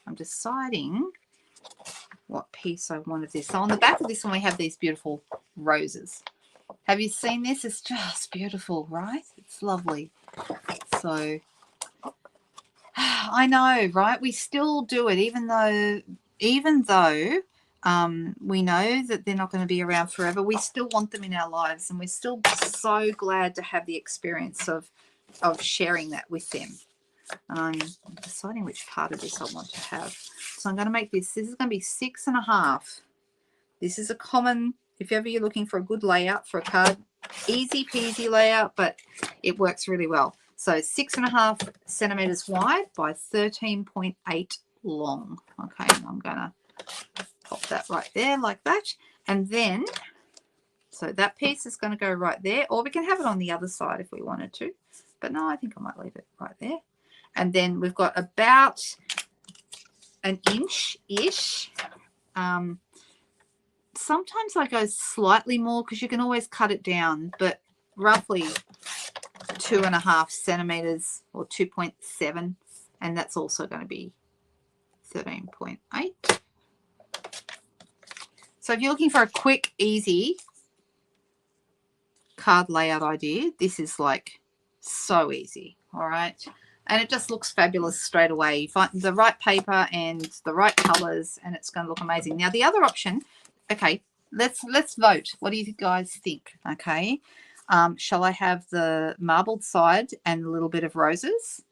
I'm deciding what piece I want of this. So on the back of this one, we have these beautiful roses. Have you seen this? It's just beautiful, right? It's lovely. So I know, right? We still do it, even though we know that they're not going to be around forever. We still want them in our lives, and we're still so glad to have the experience of sharing that with them. And I'm deciding which part of this I want to have. So I'm going to make this. This is going to be 6.5. This is a common, if ever you're looking for a good layout for a card, easy peasy layout, but it works really well. So 6.5 centimeters wide by 13.8 long. Okay, I'm going to pop that right there like that. And then, so that piece is going to go right there, or we can have it on the other side if we wanted to. But no, I think I might leave it right there. And then we've got about an inch-ish. Sometimes I go slightly more because you can always cut it down, but roughly 2.5 centimeters or 2.7, and that's also going to be 13.8. So if you're looking for a quick, easy card layout idea, this is like so easy. All right. And it just looks fabulous straight away. You find the right paper and the right colors, and it's going to look amazing. Now, the other option, okay, let's vote. What do you guys think? Okay. Shall I have the marbled side and a little bit of roses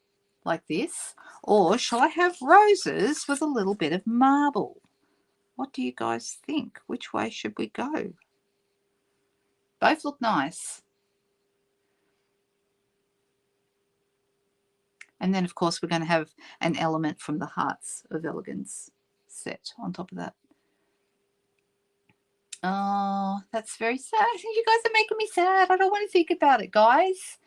like this? Or shall I have roses with a little bit of marble? What do you guys think? Which way should we go? Both look nice. And then, of course, we're going to have an element from the Hearts of Elegance set on top of that. Oh, that's very sad. You guys are making me sad. I don't want to think about it, guys.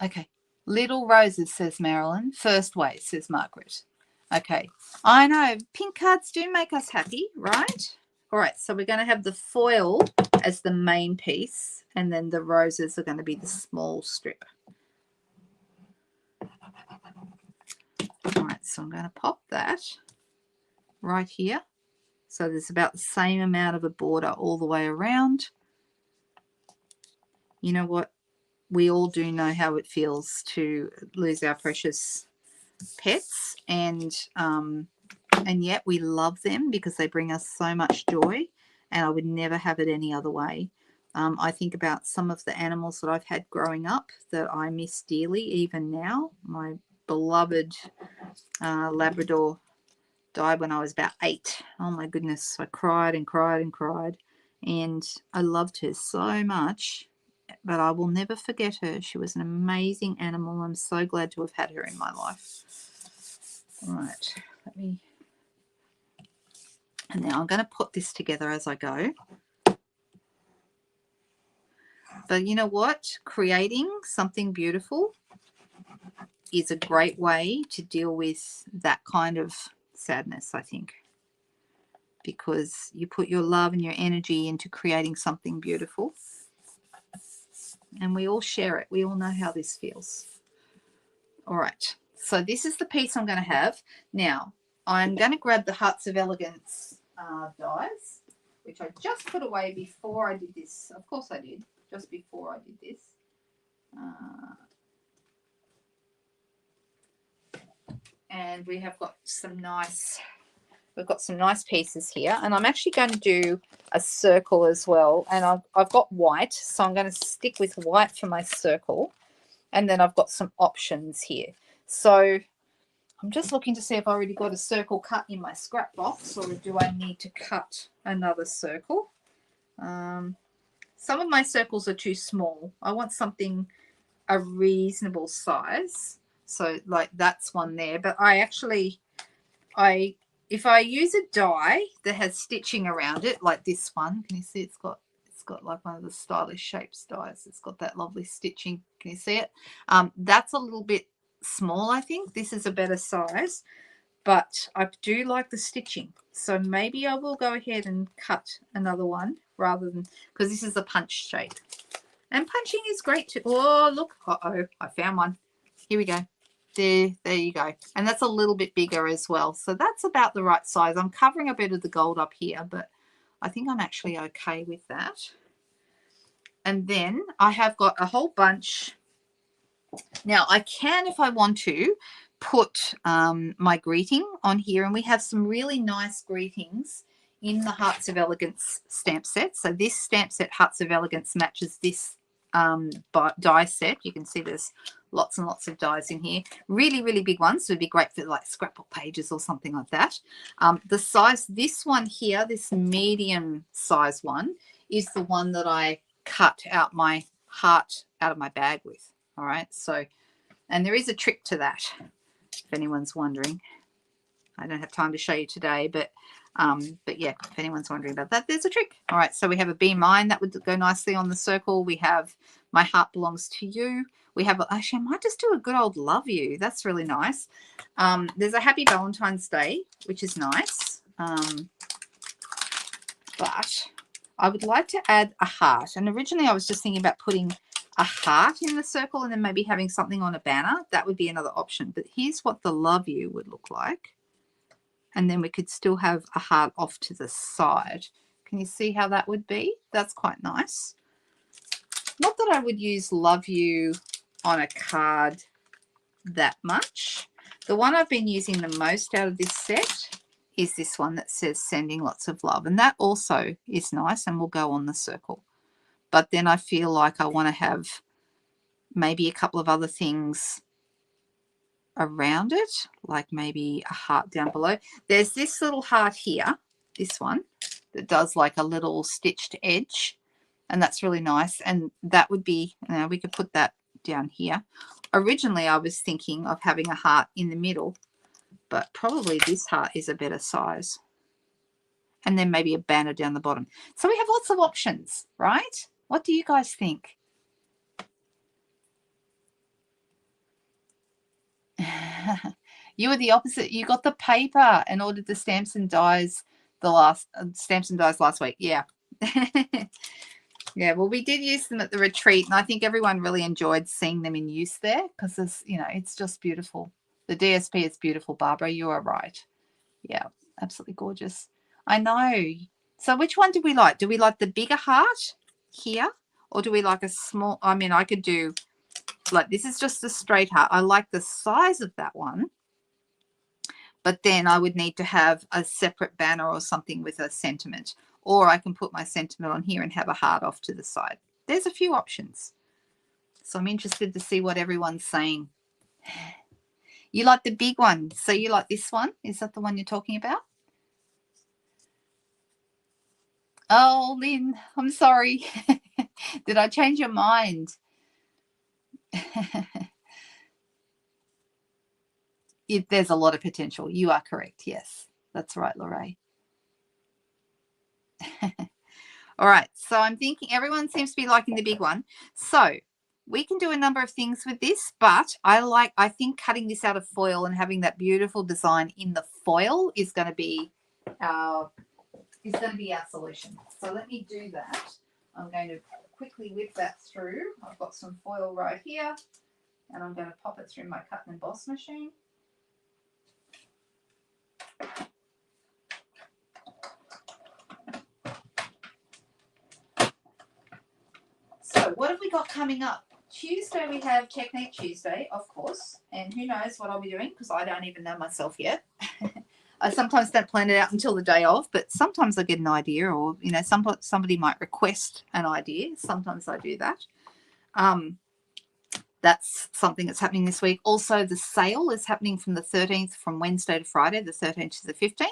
Okay. Little roses, says Marilyn. First way, says Margaret. Okay. I know. Pink cards do make us happy, right? All right. So we're going to have the foil as the main piece, and then the roses are going to be the small strip. All right, so I'm going to pop that right here. So there's about the same amount of a border all the way around. You know what? We all do know how it feels to lose our precious pets, and yet we love them because they bring us so much joy, and I would never have it any other way. I think about some of the animals that I've had growing up that I miss dearly even now. My beloved Labrador died when I was about 8. Oh my goodness, I cried and cried and cried, and I loved her so much, but I will never forget her. She was an amazing animal. I'm so glad to have had her in my life. All right, and now I'm going to put this together as I go. But you know what? Creating something beautiful is a great way to deal with that kind of sadness, I think, because you put your love and your energy into creating something beautiful, and we all share it. We all know how this feels. All right, so this is the piece I'm going to have. Now, I'm going to grab the Hearts of Elegance dies, which I just put away before I did this. Of course I did, just before I did this. And we have got some nice, we've got some nice pieces here. And I'm actually going to do a circle as well. And I've got white, so I'm going to stick with white for my circle. And then I've got some options here. So I'm just looking to see if I already got a circle cut in my scrap box, or do I need to cut another circle? Some of my circles are too small. I want something a reasonable size. So like that's one there. But if I use a die that has stitching around it, like this one, can you see it's got like one of the stylish shapes dies. It's got that lovely stitching. Can you see it? That's a little bit small, I think. This is a better size, but I do like the stitching. So maybe I will go ahead and cut another one rather than, because this is a punch shape. And punching is great too. Oh, look. Uh-oh, I found one. Here we go. There you go. And that's a little bit bigger as well. So that's about the right size. I'm covering a bit of the gold up here, but I think I'm actually okay with that. And then I have got a whole bunch. Now I can, if I want to, put my greeting on here. And we have some really nice greetings in the Hearts of Elegance stamp set. So this stamp set, Hearts of Elegance, matches this die set. You can see there's lots and lots of dies in here. Really, really big ones. Would be great for like scrapbook pages or something like that. The size, this one here, this medium size one, is the one that I cut out my heart out of my bag with. All right. So, and there is a trick to that, if anyone's wondering. I don't have time to show you today, but yeah, if anyone's wondering about that, there's a trick. All right, so we have a Be Mine that would go nicely on the circle. We have My Heart Belongs to You. We have, actually, I might just do a good old Love You. That's really nice. There's a Happy Valentine's Day, which is nice. But I would like to add a heart. And originally I was just thinking about putting a heart in the circle and then maybe having something on a banner. That would be another option. But here's what the Love You would look like. And then we could still have a heart off to the side. Can you see how that would be? That's quite nice. Not that I would use Love You on a card that much. The one I've been using the most out of this set is this one that says Sending Lots of Love. And that also is nice and will go on the circle. But then I feel like I want to have maybe a couple of other things around it, like maybe a heart down below. There's this little heart here, this one, that does like a little stitched edge, and that's really nice. And that would be, we could put that down here. Originally I was thinking of having a heart in the middle, but probably this heart is a better size. And then maybe a banner down the bottom. So we have lots of options, right? What do you guys think? You were the opposite. You got the paper and ordered the stamps and dies last week. Yeah. Yeah, well, we did use them at the retreat, and I think everyone really enjoyed seeing them in use there because it's just beautiful. The DSP is beautiful, Barbara. You are right. Yeah, absolutely gorgeous. I know. So which one do we like? Do we like the bigger heart here, or do we like a small? I mean, I could do like, this is just a straight heart. I like the size of that one, but then I would need to have a separate banner or something with a sentiment, or I can put my sentiment on here and have a heart off to the side. There's a few options. So I'm interested to see what everyone's saying. You like the big one. So you like this one? Is that the one you're talking about? Oh, Lynn, I'm sorry. Did I change your mind? There's a lot of potential. You are correct. Yes, that's right, Lorraine. All right, so I'm thinking everyone seems to be liking the big one. So we can do a number of things with this, but I think cutting this out of foil and having that beautiful design in the foil is going to be our solution. So let me do that. I'm going to quickly whip that through. I've got some foil right here, and I'm going to pop it through my cut and emboss machine. So what have we got coming up? Tuesday we have Technique Tuesday, of course, and who knows what I'll be doing because I don't even know myself yet. I sometimes don't plan it out until the day of, but sometimes I get an idea, or you know, somebody might request an idea. Sometimes I do that. That's something that's happening this week. Also, the sale is happening from the 13th, from Wednesday to Friday, the 13th to the 15th,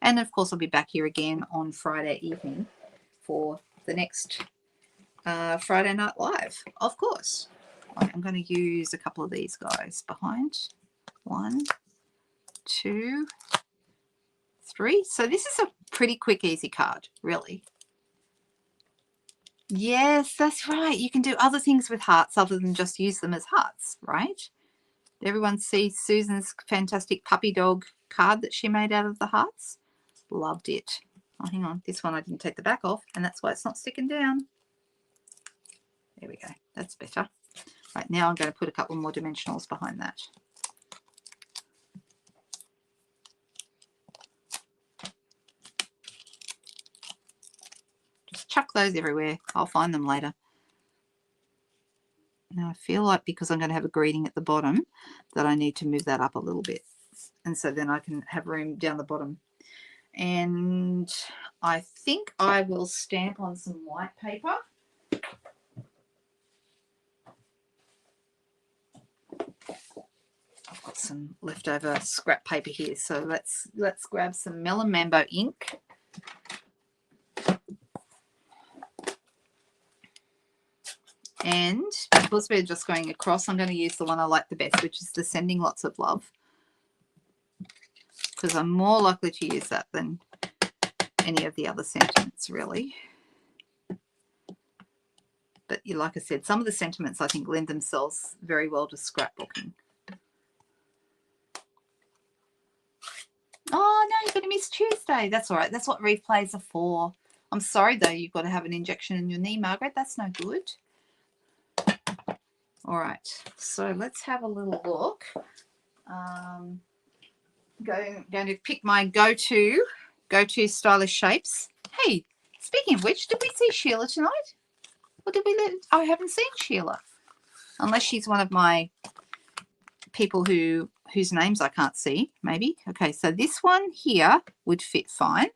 and of course, I'll be back here again on Friday evening for the next Friday Night Live, of course. I'm going to use a couple of these guys behind. 1, 2, 3. So this is a pretty quick, easy card, really. Yes, that's right. You can do other things with hearts other than just use them as hearts, right? Everyone sees Susan's fantastic puppy dog card that she made out of the hearts. Loved it. Oh, hang on. This one I didn't take the back off, and that's why it's not sticking down. There we go. That's better. Right, now I'm going to put a couple more dimensionals behind that. Just chuck those everywhere. I'll find them later. Now I feel like because I'm going to have a greeting at the bottom that I need to move that up a little bit. And so then I can have room down the bottom. And I think I will stamp on some white paper. I've got some leftover scrap paper here, so let's grab some Melon Mambo ink. And because we're just going across, I'm going to use the one I like the best, which is the Sending Lots of Love, because I'm more likely to use that than any of the other sentiments, really. But like I said, some of the sentiments I think lend themselves very well to scrapbooking. Oh, no, you're going to miss Tuesday. That's all right. That's what replays are for. I'm sorry, though, you've got to have an injection in your knee, Margaret. That's no good. All right, so let's have a little look. Going to pick my go-to stylish shapes. Hey, speaking of which, did we see Sheila tonight? Or did we I haven't seen Sheila. Unless she's one of my people whose names I can't see, maybe. Okay, so this one here would fit fine.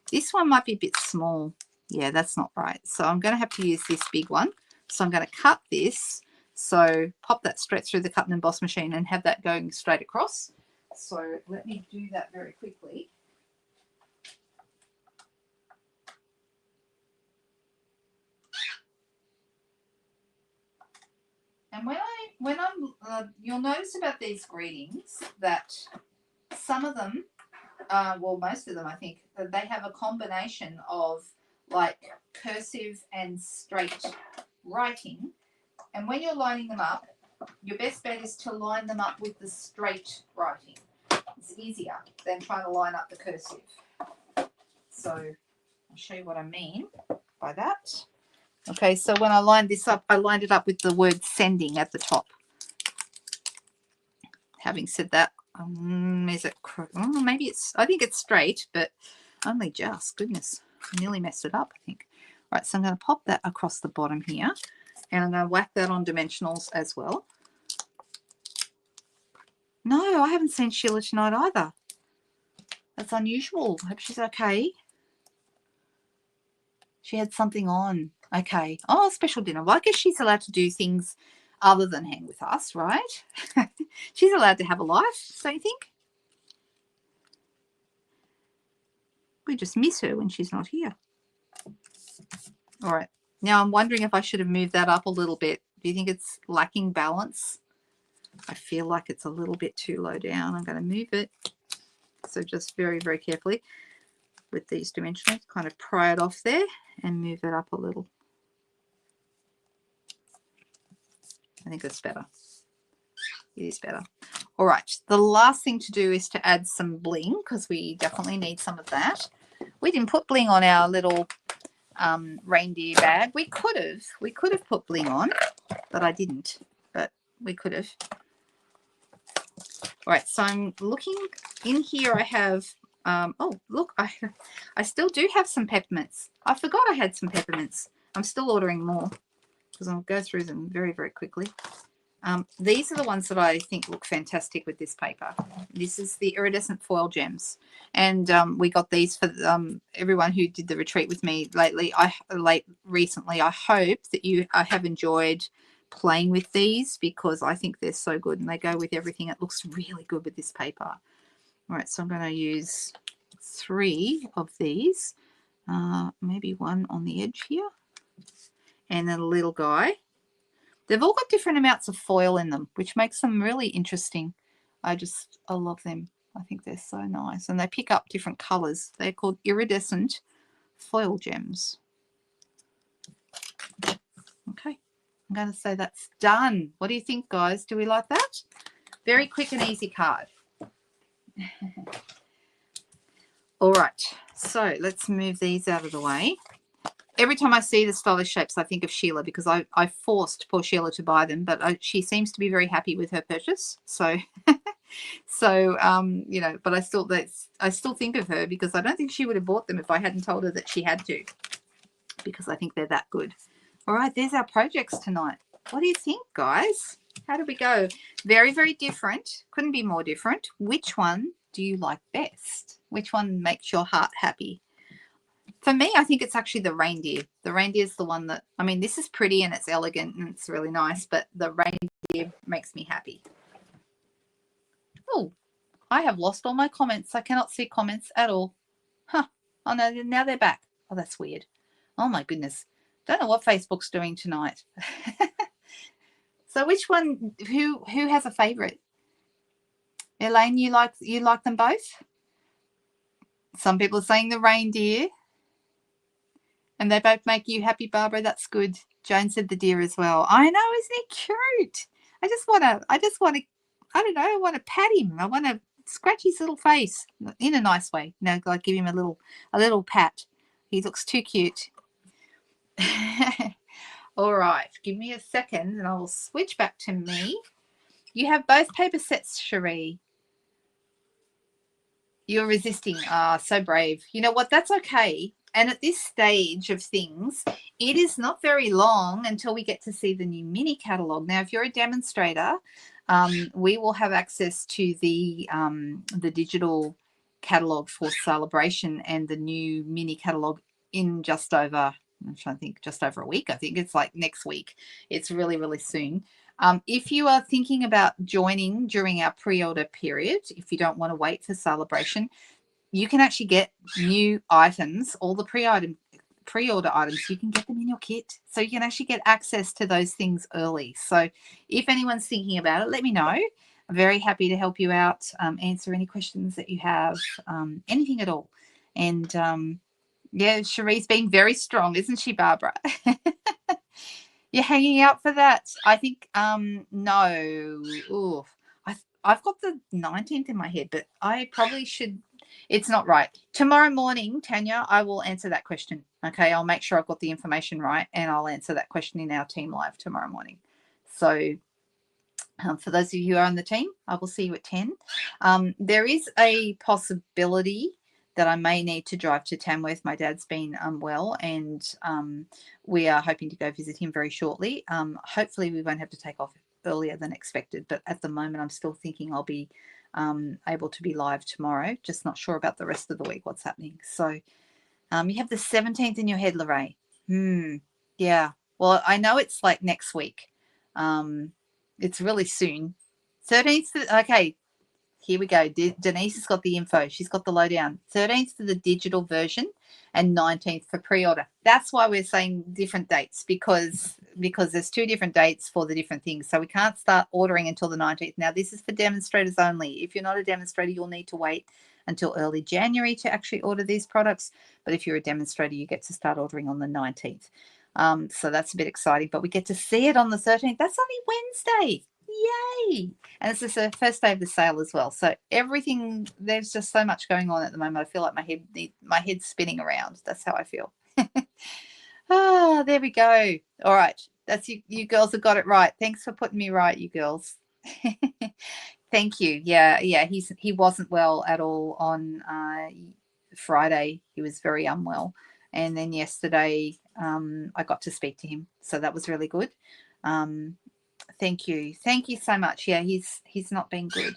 This one might be a bit small. Yeah, that's not right. So I'm going to have to use this big one. So I'm going to cut this. So pop that straight through the cut and emboss machine and have that going straight across. So let me do that very quickly. And when I'm you'll notice about these greetings that some of them, well, most of them, I think, they have a combination of like cursive and straight writing. And when you're lining them up, your best bet is to line them up with the straight writing. It's easier than trying to line up the cursive. So I'll show you what I mean by that. Okay, so when I lined this up, I lined it up with the word sending at the top. Having said that, is it, maybe it's, I think it's straight, but only just, goodness, I nearly messed it up, I think. Right, so I'm going to pop that across the bottom here, and I'm going to whack that on dimensionals as well. No, I haven't seen Sheila tonight either. That's unusual. I hope she's okay. She had something on. Okay. Oh, special dinner. Well, I guess she's allowed to do things other than hang with us, right? She's allowed to have a life, don't you think? We just miss her when she's not here. All right. Now I'm wondering if I should have moved that up a little bit. Do you think it's lacking balance? I feel like it's a little bit too low down. I'm going to move it. So just very, very carefully with these dimensionals, kind of pry it off there and move it up a little. I think it's better. It is better. All right. The last thing to do is to add some bling, because we definitely need some of that. We didn't put bling on our little reindeer bag. We could have put bling on, but I didn't. But we could have. All right. So I'm looking in here. I have. Oh, look, I still do have some peppermints. I forgot I had some peppermints. I'm still ordering more. because I'll go through them very, very quickly. These are the ones that I think look fantastic with this paper. This is the iridescent foil gems, and we got these for everyone who did the retreat with me recently. I hope that you have enjoyed playing with these, because I think they're so good and they go with everything. It looks really good with this paper. All right, so I'm going to use 3 of these, maybe one on the edge here, and then a little guy. They've all got different amounts of foil in them, which makes them really interesting. I love them. I think they're so nice. And they pick up different colors. They're called iridescent foil gems. Okay, I'm going to say that's done. What do you think, guys? Do we like that? Very quick and easy card. All right, so let's move these out of the way. Every time I see the stylish shapes, I think of Sheila, because I forced poor Sheila to buy them, but she seems to be very happy with her purchase. So, you know, but I still think of her, because I don't think she would have bought them if I hadn't told her that she had to, because I think they're that good. All right, there's our projects tonight. What do you think, guys? How did we go? Very, very different. Couldn't be more different. Which one do you like best? Which one makes your heart happy? For me, I think it's actually the reindeer. The reindeer is the one that, I mean, this is pretty and it's elegant and it's really nice, but the reindeer makes me happy. Oh, I have lost all my comments. I cannot see comments at all. Huh. Oh, no, now they're back. Oh, that's weird. Oh, my goodness. Don't know what Facebook's doing tonight. So which one, who has a favorite? Elaine, you like them both? Some people are saying the reindeer. And they both make you happy, Barbara. That's good. Joan said the deer as well. I know, isn't he cute? I just want to, I don't know, I want to pat him. I want to scratch his little face in a nice way. You know, like give him a little pat. He looks too cute. All right, give me a second and I will switch back to me. You have both paper sets, Cherie. You're resisting. Ah, so brave. You know what? That's okay. And at this stage of things, it is not very long until we get to see the new mini catalogue. Now, if you're a demonstrator, we will have access to the digital catalogue for Celebration and the new mini catalogue in just over, I'm trying to think, just over a week. I think it's like next week. It's really, really soon. If you are thinking about joining during our pre-order period, if you don't want to wait for Celebration, you can actually get new items, all the pre-order items, you can get them in your kit. So you can actually get access to those things early. So if anyone's thinking about it, let me know. I'm very happy to help you out, answer any questions that you have, anything at all. And yeah, Cherie's being very strong, isn't she, Barbara? You're hanging out for that. I think, no. Ooh, I've got the 19th in my head, but I probably should. It's not right. Tomorrow morning, Tanya, I will answer that question. Okay, I'll make sure I've got the information right, and I'll answer that question in our team live tomorrow morning. So for those of you who are on the team, I will see you at 10. There is a possibility that I may need to drive to Tamworth. My dad's been unwell, and we are hoping to go visit him very shortly. Hopefully we won't have to take off earlier than expected, but at the moment I'm still thinking I'll be able to be live tomorrow. Just not sure about the rest of the week, what's happening. So you have the 17th in your head, Lorraine. Yeah. Well, I know it's like next week. It's really soon. 13th. Okay. Here we go. Denise has got the info. She's got the lowdown. 13th for the digital version and 19th for pre-order. That's why we're saying different dates, because there's 2 different dates for the different things. So we can't start ordering until the 19th. Now, this is for demonstrators only. If you're not a demonstrator, you'll need to wait until early January to actually order these products. But if you're a demonstrator, you get to start ordering on the 19th. So that's a bit exciting. But we get to see it on the 13th. That's only Wednesday. Yay! And it's the first day of the sale as well. So everything, there's just so much going on at the moment. I feel like my head's spinning around. That's how I feel. There we go. All right. That's you girls have got it right. Thanks for putting me right, you girls. Thank you. Yeah. He wasn't well at all on Friday. He was very unwell. And then yesterday I got to speak to him, so that was really good. Thank you so much. Yeah, he's not been good,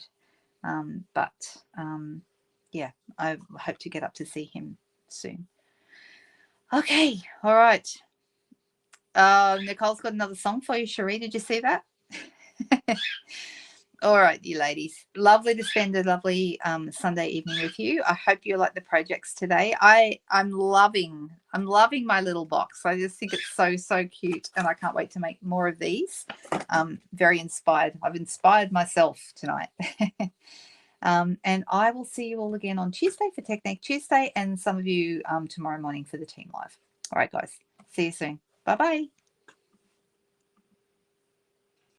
but yeah, I hope to get up to see him soon. Okay, all right. Nicole's got another song for you, Cherie. Did you see that? All right, you ladies. Lovely to spend a lovely Sunday evening with you. I hope you like the projects today. I'm loving my little box. I just think it's so cute, and I can't wait to make more of these. Very inspired. I've inspired myself tonight. And I will see you all again on Tuesday for Technique Tuesday, and some of you tomorrow morning for the Team Live. All right, guys. See you soon. Bye-bye.